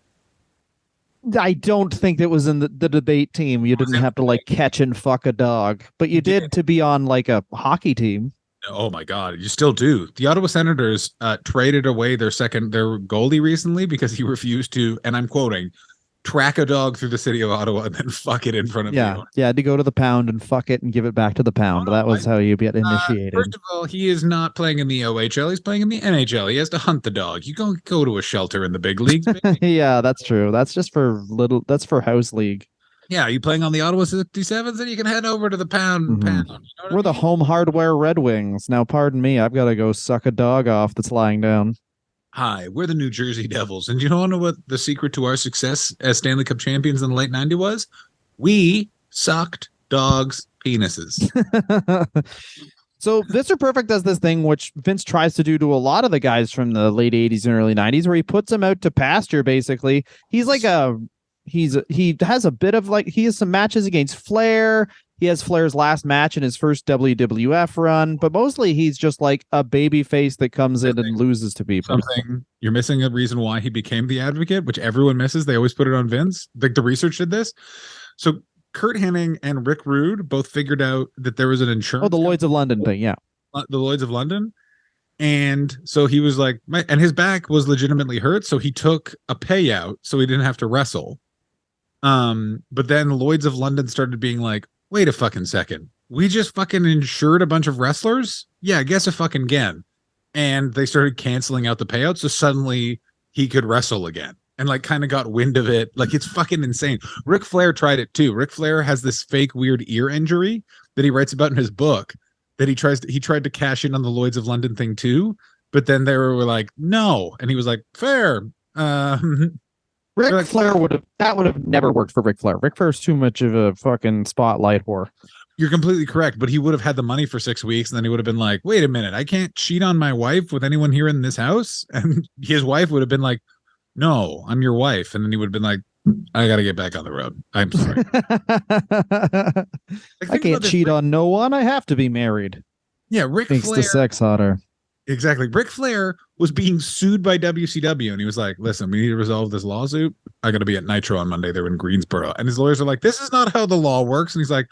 I don't think it was in the debate team. You didn't have to like catch and fuck a dog, but you did to be on like a hockey team. Oh my God, you still do. The Ottawa Senators traded away their goalie recently because he refused to, and I'm quoting, track a dog through the city of Ottawa and then fuck it in front of the owner. Yeah, to go to the pound and fuck it and give it back to the pound. That was how you get initiated. First of all, he is not playing in the OHL. He's playing in the NHL. He has to hunt the dog. You go to a shelter in the big leagues. Yeah, that's true. That's just for that's for house league. Yeah, you playing on the Ottawa 67s, then you can head over to the pound. You know We're the Home Hardware Red Wings. Now, pardon me, I've got to go suck a dog off that's lying down. Hi, we're the New Jersey Devils. And you know what the secret to our success as Stanley Cup champions in the late 90s was? We sucked dogs' penises. So Mr. Perfect does this thing which Vince tries to do to a lot of the guys from the late 80s and early 90s where he puts them out to pasture, basically. He's like he has a bit of like, he has some matches against Flair. He has Flair's last match in his first WWF run, but mostly he's just like a baby face that comes in and loses to people. You're missing a reason why he became the Advocate, which everyone misses. They always put it on Vince. Like, the research did this. So Curt Hennig and Rick Rude both figured out that there was an insurance. Oh, the Lloyd's of London thing, yeah. The Lloyd's of London. And so he was like, and his back was legitimately hurt, so he took a payout so he didn't have to wrestle. But then Lloyd's of London started being like, wait a fucking second. We just fucking insured a bunch of wrestlers? Yeah, guess a fucking again. And they started canceling out the payouts, so suddenly he could wrestle again. And like kind of got wind of it. Like, it's fucking insane. Ric Flair tried it too. Ric Flair has this fake weird ear injury that he writes about in his book that he tried to cash in on the Lloyd's of London thing too. But then they were like, no. And he was like, fair. Ric Flair would have never worked for Ric Flair. Ric Flair's too much of a fucking spotlight whore. You're completely correct, but he would have had the money for 6 weeks, and then he would have been like, wait a minute, I can't cheat on my wife with anyone here in this house? And his wife would have been like, no, I'm your wife. And then he would have been like, I got to get back on the road. I'm sorry. I can't cheat on no one. I have to be married. Yeah, Ric Flair. Makes the sex hotter. Exactly. Ric Flair was being sued by WCW, and he was like, listen, we need to resolve this lawsuit. I got to be at Nitro on Monday. They're in Greensboro. And his lawyers are like, this is not how the law works. And he's like,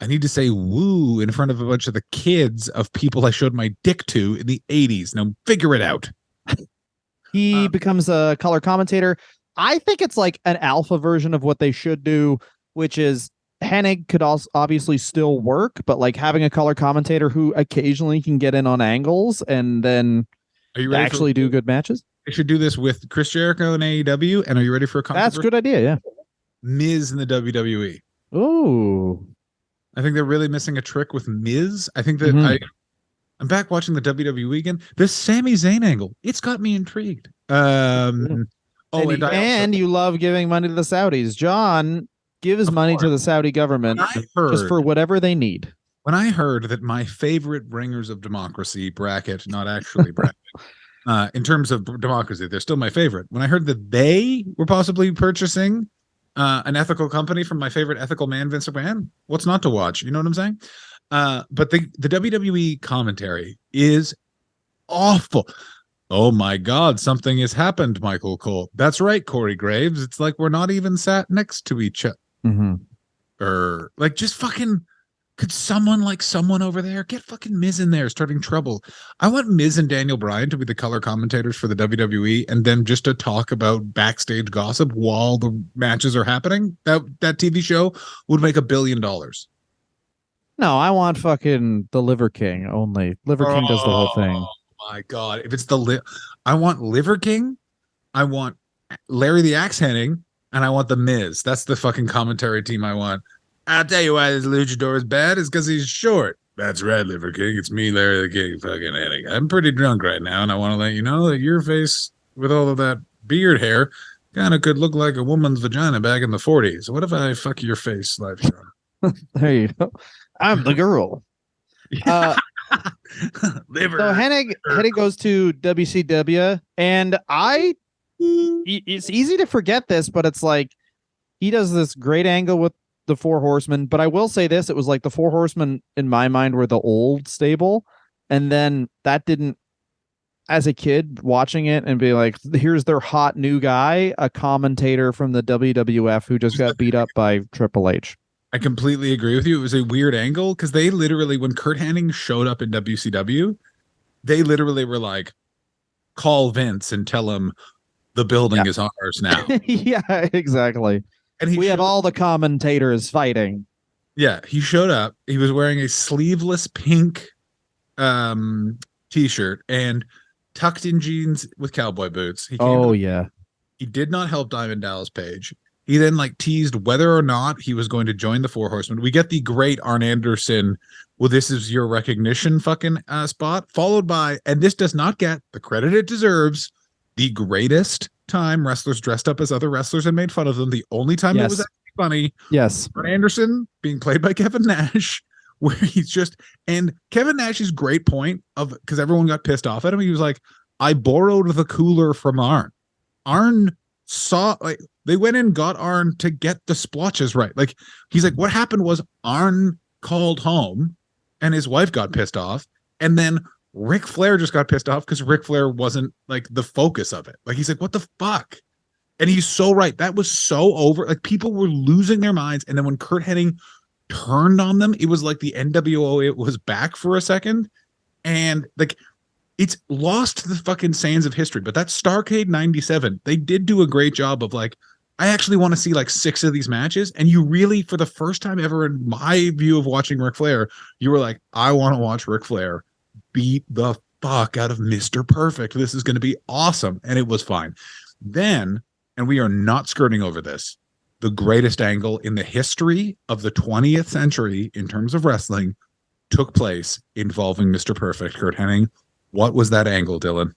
I need to say woo in front of a bunch of the kids of people I showed my dick to in the 80s. Now figure it out. He becomes a color commentator. I think it's like an alpha version of what they should do, which is Hennig could also obviously still work, but like having a color commentator who occasionally can get in on angles and then actually do good matches. They should do this with Chris Jericho and AEW. And are you ready for a controversy? That's a good idea, yeah. Miz in the WWE. Oh. I think they're really missing a trick with Miz. I think that I'm back watching the WWE again. This Sami Zayn angle, it's got me intrigued. And you love giving money to the Saudis. John gives money to the Saudi government just for whatever they need. When I heard that my favorite bringers of democracy bracket, not actually bracket, in terms of democracy, they're still my favorite. When I heard that they were possibly purchasing an ethical company from my favorite ethical man, Vince McMahon, what's not to watch? You know what I'm saying? But the WWE commentary is awful. Oh my God, something has happened, Michael Cole. That's right, Corey Graves. It's like we're not even sat next to each other. Or like just fucking Could someone over there get fucking Miz in there starting trouble? I want Miz and Daniel Bryan to be the color commentators for the WWE and then just to talk about backstage gossip while the matches are happening. That TV show would make $1 billion. No, I want fucking the Liver King only. Liver King does the whole thing. Oh my god. If it's I want Liver King, I want Larry the Axe Hennig, and I want the Miz. That's the fucking commentary team I want. I'll tell you why this luchador is bad. Is because he's short. That's right, Liver King. It's me, Larry the King, fucking Hennig. I'm pretty drunk right now, and I want to let you know that your face, with all of that beard hair, kind of could look like a woman's vagina back in the 40s. What if I fuck your face live show? There you go. I'm the girl. Liver. So Hennig goes to WCW, and it's easy to forget this, but it's like he does this great angle with the Four Horsemen. But I will say this: it was like the Four Horsemen in my mind were the old stable, and then that didn't. As a kid watching it and be like, here's their hot new guy, a commentator from the WWF who just got beat up by Triple H. I completely agree with you. It was a weird angle because they literally, when Kurt Hennig showed up in WCW, they literally were like, call Vince and tell him the building is ours now. Yeah, exactly. And we had all the commentators fighting. Yeah, he showed up. He was wearing a sleeveless pink t-shirt and tucked in jeans with cowboy boots. He did not help Diamond Dallas Page. He then teased whether or not he was going to join the Four Horsemen. We get the great Arn Anderson, well, this is your recognition fucking spot, followed by, and this does not get the credit it deserves, the greatest time wrestlers dressed up as other wrestlers and made fun of them. The only time it was actually funny. Yes. Arn Anderson being played by Kevin Nash, where he's just, and Kevin Nash's great point of, because everyone got pissed off at him, he was like, I borrowed the cooler from Arn. Arn saw, they went and got Arn to get the splotches right. He's like, what happened was Arn called home and his wife got pissed off, and then Ric Flair just got pissed off because Ric Flair wasn't the focus of it. He's like, what the fuck? And he's so right. That was so over. People were losing their minds. And then when Kurt Hennig turned on them, it was like the NWO, it was back for a second. And it's lost to the fucking sands of history. But that Starrcade 97, they did do a great job of I actually want to see 6 of these matches. And you really, for the first time ever in my view of watching Ric Flair, you were like, I want to watch Ric Flair beat the fuck out of Mr. Perfect. This is going to be awesome. And it was fine. Then, and we are not skirting over this, the greatest angle in the history of the 20th century in terms of wrestling took place involving Mr. Perfect, Kurt Hennig. What was that angle, Dylan?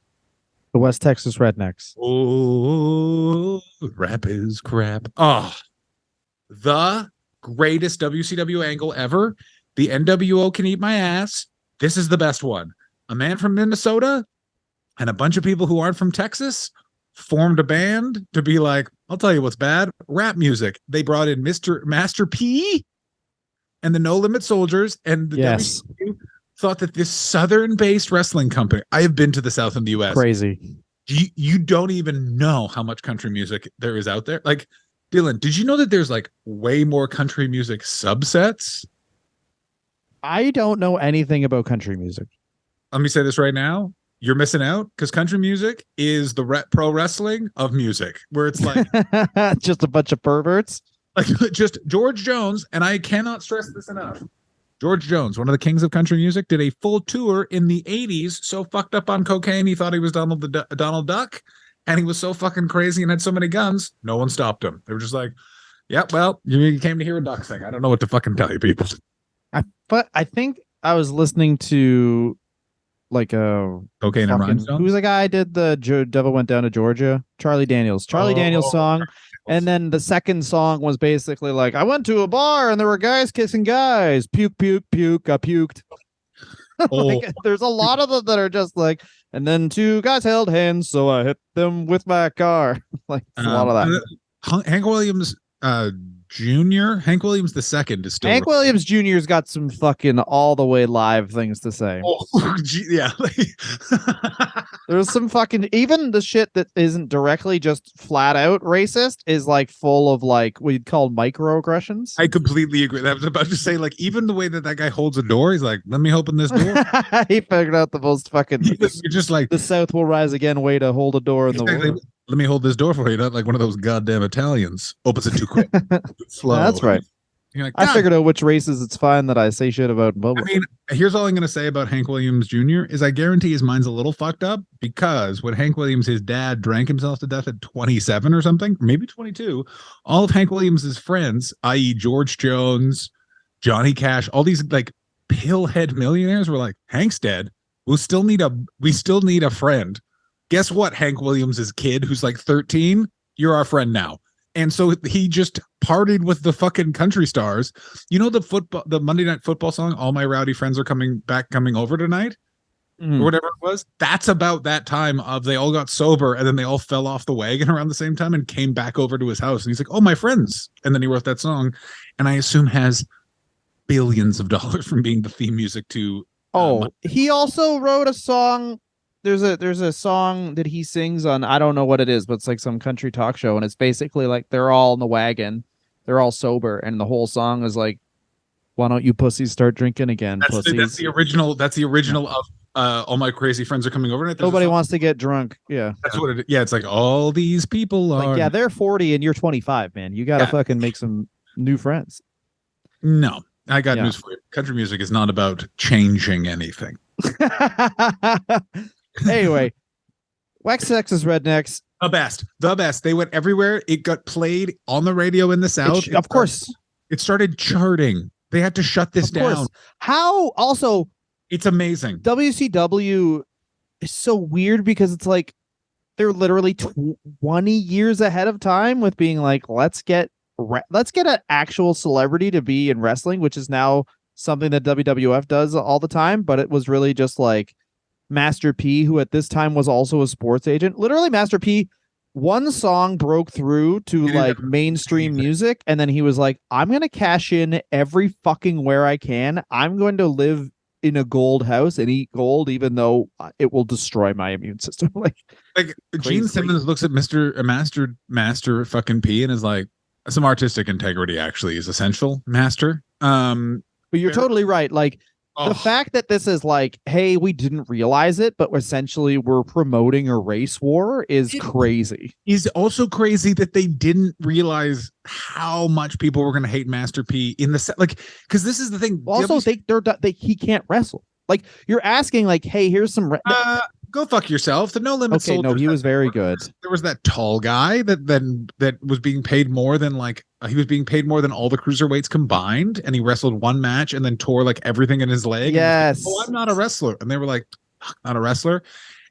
The West Texas Rednecks. Oh, rap is crap. Oh, the greatest WCW angle ever. The NWO can eat my ass. This is the best one. A man from Minnesota and a bunch of people who aren't from Texas formed a band to be like, I'll tell you what's bad. Rap music. They brought in Master P and the No Limit Soldiers, and the WCW thought that this Southern-based wrestling company, I have been to the South in the U.S. Crazy. You don't even know how much country music there is out there. Dylan, did you know that there's way more country music subsets? I don't know anything about country music. Let me say this right now. You're missing out, because country music is the pro wrestling of music, where it's just a bunch of perverts. Just George Jones, and I cannot stress this enough. George Jones, one of the kings of country music, did a full tour in the 80s, so fucked up on cocaine he thought he was Donald Duck, and he was so fucking crazy and had so many guns, no one stopped him. They were just like, yeah, well, you came to hear a duck sing. I don't know what to fucking tell you people. But I think I was listening to a Cocaine and Rhinestones. Who's the guy did the Devil Went Down to Georgia? Charlie Daniels song. And then the second song was basically I went to a bar and there were guys kissing guys. Puke, puke, puke. I puked. There's a lot of them that are just and then 2 guys held hands, so I hit them with my car. A lot of that. Hank Williams Jr. Hank Williams II is still Hank Williams Jr.'s got some fucking all the way live things to say. Oh, yeah. There's some fucking even the shit that isn't directly just flat out racist is like full of like we'd call microaggressions. I completely agree. I was about to say, like, even the way that guy holds a door, he's like, let me open this door. He figured out the most fucking You're just like, the South will rise again way to hold a door in the world. let me hold this door for you, not like one of those goddamn Italians. Opens it too quick. Slow. That's right. You're like, I figured out which races it's fine that I say shit about in public. I mean, here's all I'm going to say about Hank Williams Jr. is I guarantee his mind's a little fucked up because when Hank Williams, his dad, drank himself to death at 27 or something, maybe 22, all of Hank Williams's friends, i.e. George Jones, Johnny Cash, all these like pillhead millionaires were like, Hank's dead. We still need a friend. Guess what, Hank Williams's kid, who's like 13, you're our friend now. And so he just partied with the fucking country stars. You know the Monday Night Football song, "All My Rowdy Friends Are Coming Over Tonight," or whatever it was. That's about that time of they all got sober and then they all fell off the wagon around the same time and came back over to his house. And he's like, "Oh, my friends!" And then he wrote that song, and I assume has billions of dollars from being the theme music to. He also wrote a song. There's a song that he sings on, I don't know what it is, but it's like some country talk show, and it's basically like they're all in the wagon, they're all sober, and the whole song is like, "Why don't you pussies start drinking again, pussies?" That's the original. That's the original of "All My Crazy Friends Are Coming Over." Nobody wants to get drunk. Yeah, that's what it is. Yeah, it's like all these people are. Like, yeah, they're 40 and you're 25, man. You gotta fucking make some new friends. No, I got news for you. Country music is not about changing anything. Anyway, Wax Texas Rednecks. The best. They went everywhere. It got played on the radio in the South. Of course. It started charting. They had to shut this down. How also it's amazing. WCW is so weird because it's like they're literally 20 years ahead of time with being like, let's get an actual celebrity to be in wrestling, which is now something that WWF does all the time, but it was really just like Master P, who at this time was also a sports agent. Literally, Master P, one song broke through to like mainstream music, and then he was like, I'm going to cash in every fucking where I can. I'm going to live in a gold house and eat gold, even though it will destroy my immune system. like Gene Simmons looks at Master fucking P and is like, some artistic integrity actually is essential, Master. But you're totally right. Like, the fact that this is like, hey, we didn't realize it, but essentially we're promoting a race war is crazy. Is also crazy that they didn't realize how much people were going to hate Master P in the set. Like, because this is the thing. Also, he can't wrestle. Like, you're asking, like, hey, here's some. Go fuck yourself. The No Limit. Okay, no, he was very good. There was that tall guy that was being paid more than like he was being paid more than all the cruiserweights combined, and he wrestled one match and then tore like everything in his leg. Yes. Like, I'm not a wrestler, and they were like, not a wrestler.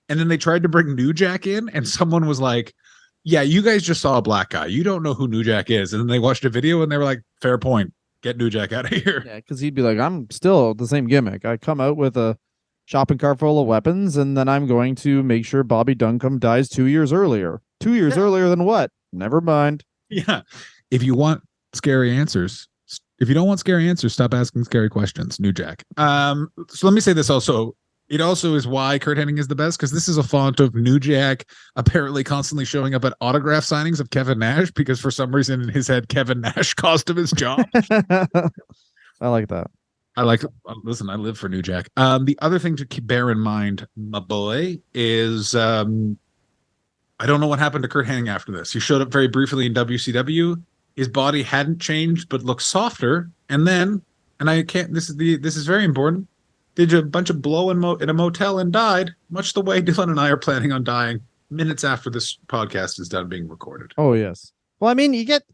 And then they tried to bring New Jack in, and someone was like, "Yeah, you guys just saw a black guy. You don't know who New Jack is." And then they watched a video, and they were like, "Fair point. Get New Jack out of here." Yeah, because he'd be like, "I'm still the same gimmick. I come out with a shopping cart full of weapons, and then I'm going to make sure Bobby Duncombe dies 2 years earlier. 2 years earlier than what? Never mind." Yeah. If you want scary answers, if you don't want scary answers, stop asking scary questions. New Jack. So let me say this also. It also is why Kurt Hennig is the best, because this is a font of New Jack apparently constantly showing up at autograph signings of Kevin Nash, because for some reason in his head, Kevin Nash cost him his job. I like that. Listen, I live for New Jack. The other thing to bear in mind, my boy, is I don't know what happened to Kurt Hennig after this. He showed up very briefly in WCW. His body hadn't changed, but looked softer. And then, this is very important, did a bunch of blow in a motel and died, much the way Dylan and I are planning on dying minutes after this podcast is done being recorded. Oh, yes. Well, I mean, you get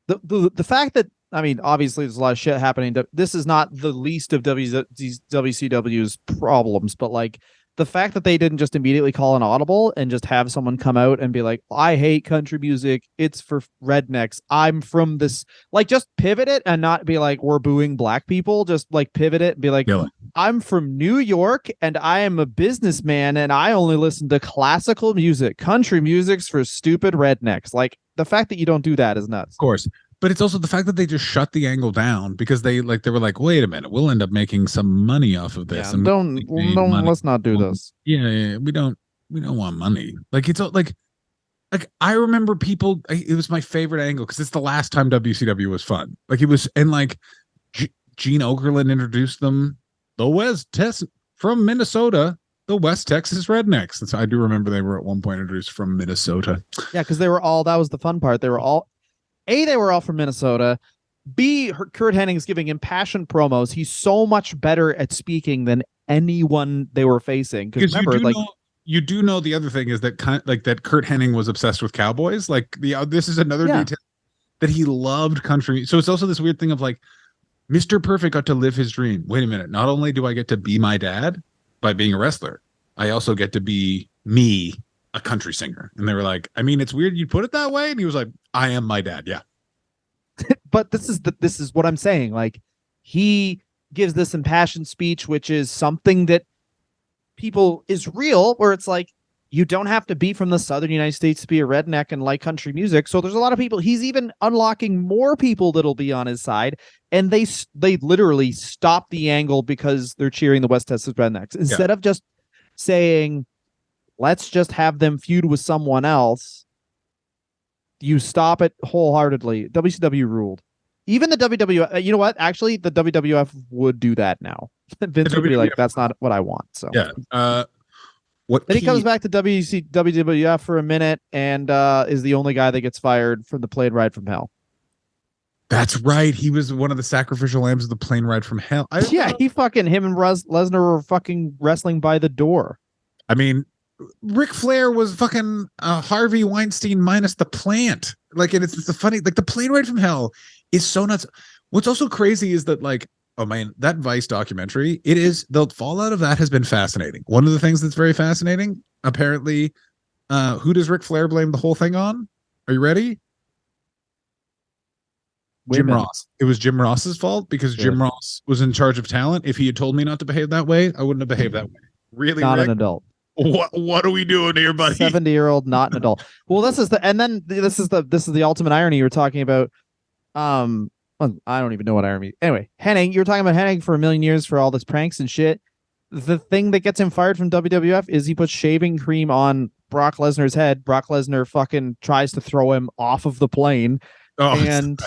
the fact that, I mean, obviously there's a lot of shit happening. This is not the least of WCW's problems, but like the fact that they didn't just immediately call an audible and just have someone come out and be like, I hate country music. It's for rednecks. I'm from this, like, just pivot it and not be like, we're booing black people. Just like pivot it and be like, I'm from New York and I am a businessman and I only listen to classical music. Country music's for stupid rednecks. Like, the fact that you don't do that is nuts. Of course. but it's also the fact that they just shut the angle down because they were like, wait a minute, we'll end up making some money off of this. Yeah, And don't let's not do this. Yeah, we don't want money. Like it's like I remember people. It was my favorite angle because it's the last time WCW was fun. Like it was, and like Gene Okerlund introduced them, the West Test from Minnesota, the West Texas Rednecks. That's, I do remember they were at one point introduced from Minnesota. Yeah, because they were all. That was the fun part. They were all. They were all from Minnesota. B, Kurt Henning's giving impassioned promos. He's so much better at speaking than anyone they were facing. Because remember, you do know the other thing is that that Kurt Hennig was obsessed with cowboys. Like this is another detail that he loved country. So it's also this weird thing of like Mr. Perfect got to live his dream. Wait a minute. Not only do I get to be my dad by being a wrestler, I also get to be me, a country singer. And they were like, I mean, it's weird you put it that way. And he was like, I am my dad. Yeah. But this is what I'm saying. Like he gives this impassioned speech, which is something that people is real, where it's like you don't have to be from the southern United States to be a redneck and like country music. So there's a lot of people. He's even unlocking more people that'll be on his side, and they literally stop the angle because they're cheering the West Texas Rednecks instead of just saying, let's just have them feud with someone else. You stop it wholeheartedly. WCW ruled. Even the WWF, you know what? Actually, the WWF would do that now. Vince would be like, that's not what I want. So yeah. Then he comes back to WWF for a minute and is the only guy that gets fired from the plane ride from hell. That's right. He was one of the sacrificial lambs of the plane ride from hell. Him and Lesnar were fucking wrestling by the door. I mean, Ric Flair was fucking Harvey Weinstein minus the plant. Like, and it's the funny, like the plane ride from hell is so nuts. What's also crazy is that, like, oh man, that Vice documentary, it is, the fallout of that has been fascinating. One of the things that's very fascinating, apparently, who does Ric Flair blame the whole thing on? Are you ready? Jim Ross. It was Jim Ross's fault because Jim Ross was in charge of talent. If he had told me not to behave that way, I wouldn't have behaved that way. Really, not Rick? An adult. What are we doing here, buddy? 70-year-old, not an adult. Well, this is the ultimate irony you were talking about. Well, I don't even know what irony. Anyway, Hennig, you were talking about Hennig for a million years for all this pranks and shit. The thing that gets him fired from WWF is he puts shaving cream on Brock Lesnar's head. Brock Lesnar fucking tries to throw him off of the plane. Oh, and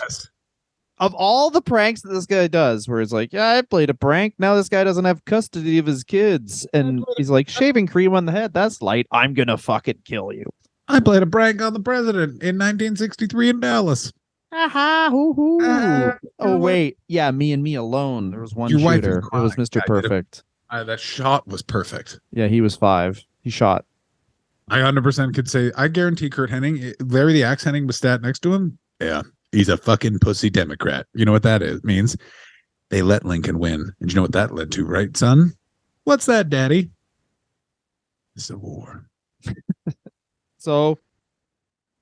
of all the pranks that this guy does, where it's like, yeah, I played a prank. Now this guy doesn't have custody of his kids. And he's like, shaving cream on the head, that's light. I'm going to fucking kill you. I played a prank on the president in 1963 in Dallas. Oh, wait. Yeah, me and me alone. There was one shooter. It was Mr. Perfect. That shot was perfect. Yeah, he was 5. He shot. I 100% could say, I guarantee Kurt Hennig, Larry the Axe Hennig was sat next to him. Yeah. He's a fucking pussy Democrat. You know what that means? They let Lincoln win. And you know what that led to, right, son? What's that, daddy? The Civil War. So,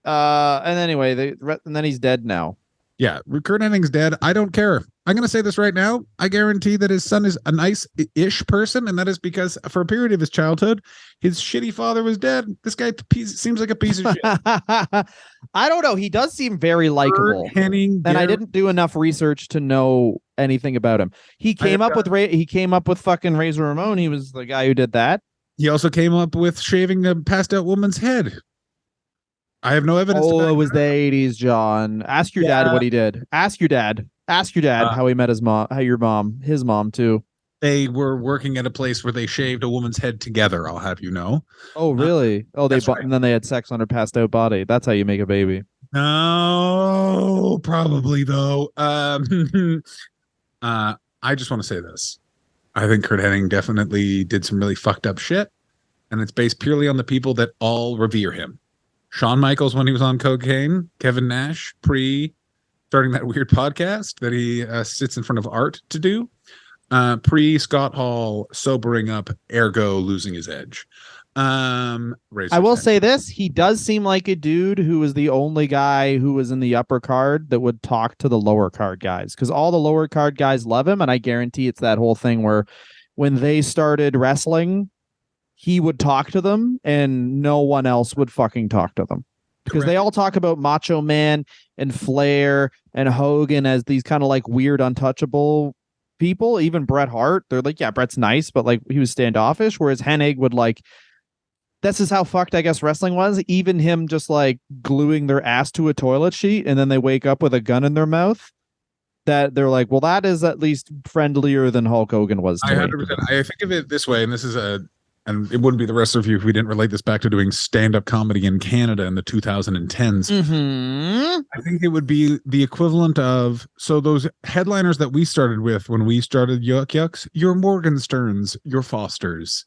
and anyway, and then he's dead now. Yeah, Kurt Hennig's dead. I don't care. I'm going to say this right now. I guarantee that his son is a nice-ish person, and that is because for a period of his childhood, his shitty father was dead. This guy seems like a piece of shit. I don't know. He does seem very likable. Hennig, and I didn't do enough research to know anything about him. He came up with fucking Razor Ramon. He was the guy who did that. He also came up with shaving a passed out woman's head. I have no evidence. Oh, it was the 80s, John. Ask your dad what he did. Ask your dad how he met his mom, his mom too. They were working at a place where they shaved a woman's head together, I'll have you know. Oh, really? Right. And then they had sex on her passed out body. That's how you make a baby. No, probably though. I just want to say this. I think Kurt Hennig definitely did some really fucked up shit, and it's based purely on the people that all revere him. Shawn Michaels when he was on cocaine, Kevin Nash starting that weird podcast that he sits in front of art to do, Scott Hall sobering up, ergo losing his edge. I will say this, he does seem like a dude who was the only guy who was in the upper card that would talk to the lower card guys, because all the lower card guys love him, and I guarantee it's that whole thing where when they started wrestling, he would talk to them and no one else would fucking talk to them. because they all talk about Macho Man and Flair and Hogan as these kind of like weird, untouchable people. Even Bret Hart, they're like, yeah, Bret's nice, but like he was standoffish. Whereas Hennig would like, this is how fucked I guess wrestling was. Even him just like gluing their ass to a toilet sheet and then they wake up with a gun in their mouth. That they're like, well, that is at least friendlier than Hulk Hogan was. To 100%. I think of it this way, and this is and it wouldn't be the rest of you if we didn't relate this back to doing stand-up comedy in Canada in the 2010s. I think it would be the equivalent of, so those headliners that we started with when we started Yuck Yucks, your Morgensterns, your Fosters.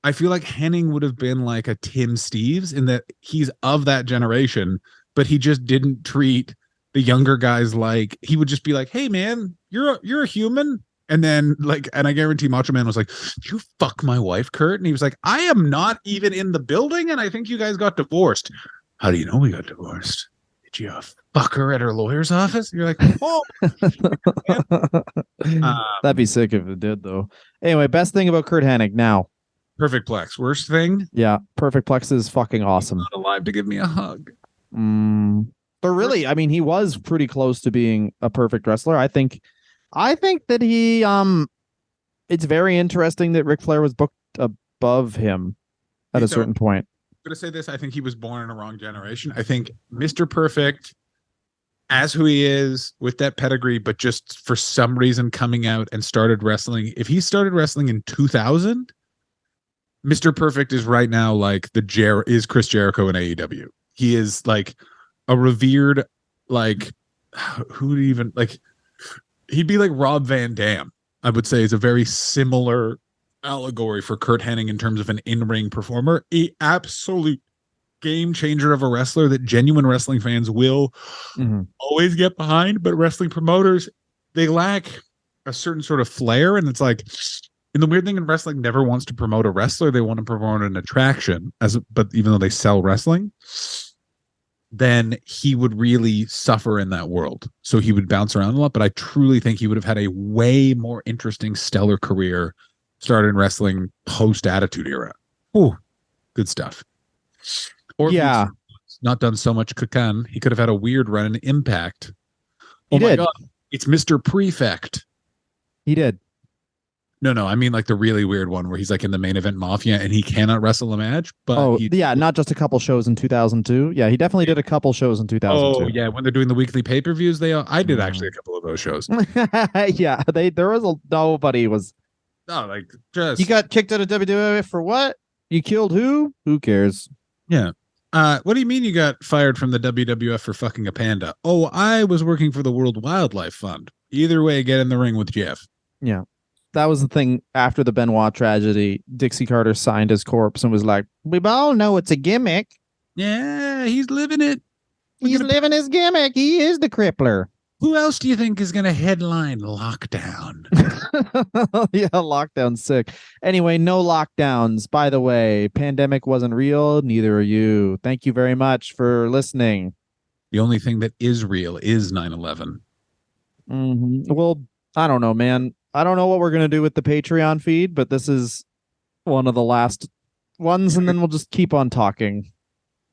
I feel like Hennig would have been like a Tim Steves in that he's of that generation, but he just didn't treat the younger guys like, he would just be like, hey man, you're a human. And then like, and I guarantee Macho Man was like, you fuck my wife, Kurt. And he was like, I am not even in the building. And I think you guys got divorced. How do you know we got divorced? Did you fuck her at her lawyer's office? And you're like, oh. That'd be sick if it did though. Anyway, best thing about Kurt Hennig now. Perfect Plex. Worst thing? Yeah, Perfect Plex is fucking awesome. He's not alive to give me a hug. But really, I mean, he was pretty close to being a perfect wrestler. I think that he it's very interesting that Ric Flair was booked above him at a certain point. I'm gonna say this. I think he was born in a wrong generation. I think Mr. Perfect, as who he is, with that pedigree, but just for some reason coming out and started wrestling. If he started wrestling in 2000, Mr. Perfect is right now like is Chris Jericho in AEW. He is like a revered, like, who'd even like, he'd be like Rob Van Dam, I would say, is a very similar allegory for Kurt Hennig in terms of an in-ring performer, a absolute game changer of a wrestler that genuine wrestling fans will always get behind, but wrestling promoters, they lack a certain sort of flair. And it's like, and the weird thing in wrestling, never wants to promote a wrestler, they want to promote an attraction, but even though they sell wrestling, then he would really suffer in that world. So he would bounce around a lot, but I truly think he would have had a way more interesting, stellar career started in wrestling post Attitude Era. Ooh, good stuff. Or yeah, not done so much Kakan, he could have had a weird run in Impact. He did. My God, it's Mr. Prefect. He did. No, I mean like the really weird one where he's like in the main event Mafia and he cannot wrestle a match. But not just a couple shows in 2002. Yeah, he definitely did a couple shows in 2002. Oh yeah, when they're doing the weekly pay-per-views, I did actually a couple of those shows. Yeah, nobody was. No, like just you got kicked out of WWF for what? You killed who? Who cares? Yeah. What do you mean you got fired from the WWF for fucking a panda? Oh, I was working for the World Wildlife Fund. Either way, get in the ring with Jeff. Yeah. That was the thing after the Benoit tragedy. Dixie Carter signed his corpse and was like, we all know it's a gimmick. Yeah, he's living it. He's living his gimmick. He is the crippler. Who else do you think is going to headline Lockdown? Yeah, Lockdown's sick. Anyway, no lockdowns. By the way, pandemic wasn't real. Neither are you. Thank you very much for listening. The only thing that is real is 9/11. Well, I don't know, man. I don't know what we're going to do with the Patreon feed, but this is one of the last ones, and then we'll just keep on talking.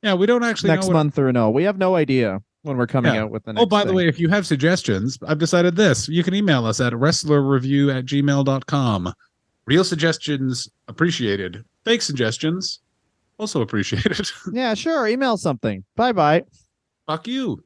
Yeah, we don't actually next month or no. We have no idea when we're coming out with the next by the way, if you have suggestions, I've decided this. You can email us at wrestlerreview@gmail.com. Real suggestions appreciated. Fake suggestions also appreciated. Yeah, sure. Email something. Bye-bye. Fuck you.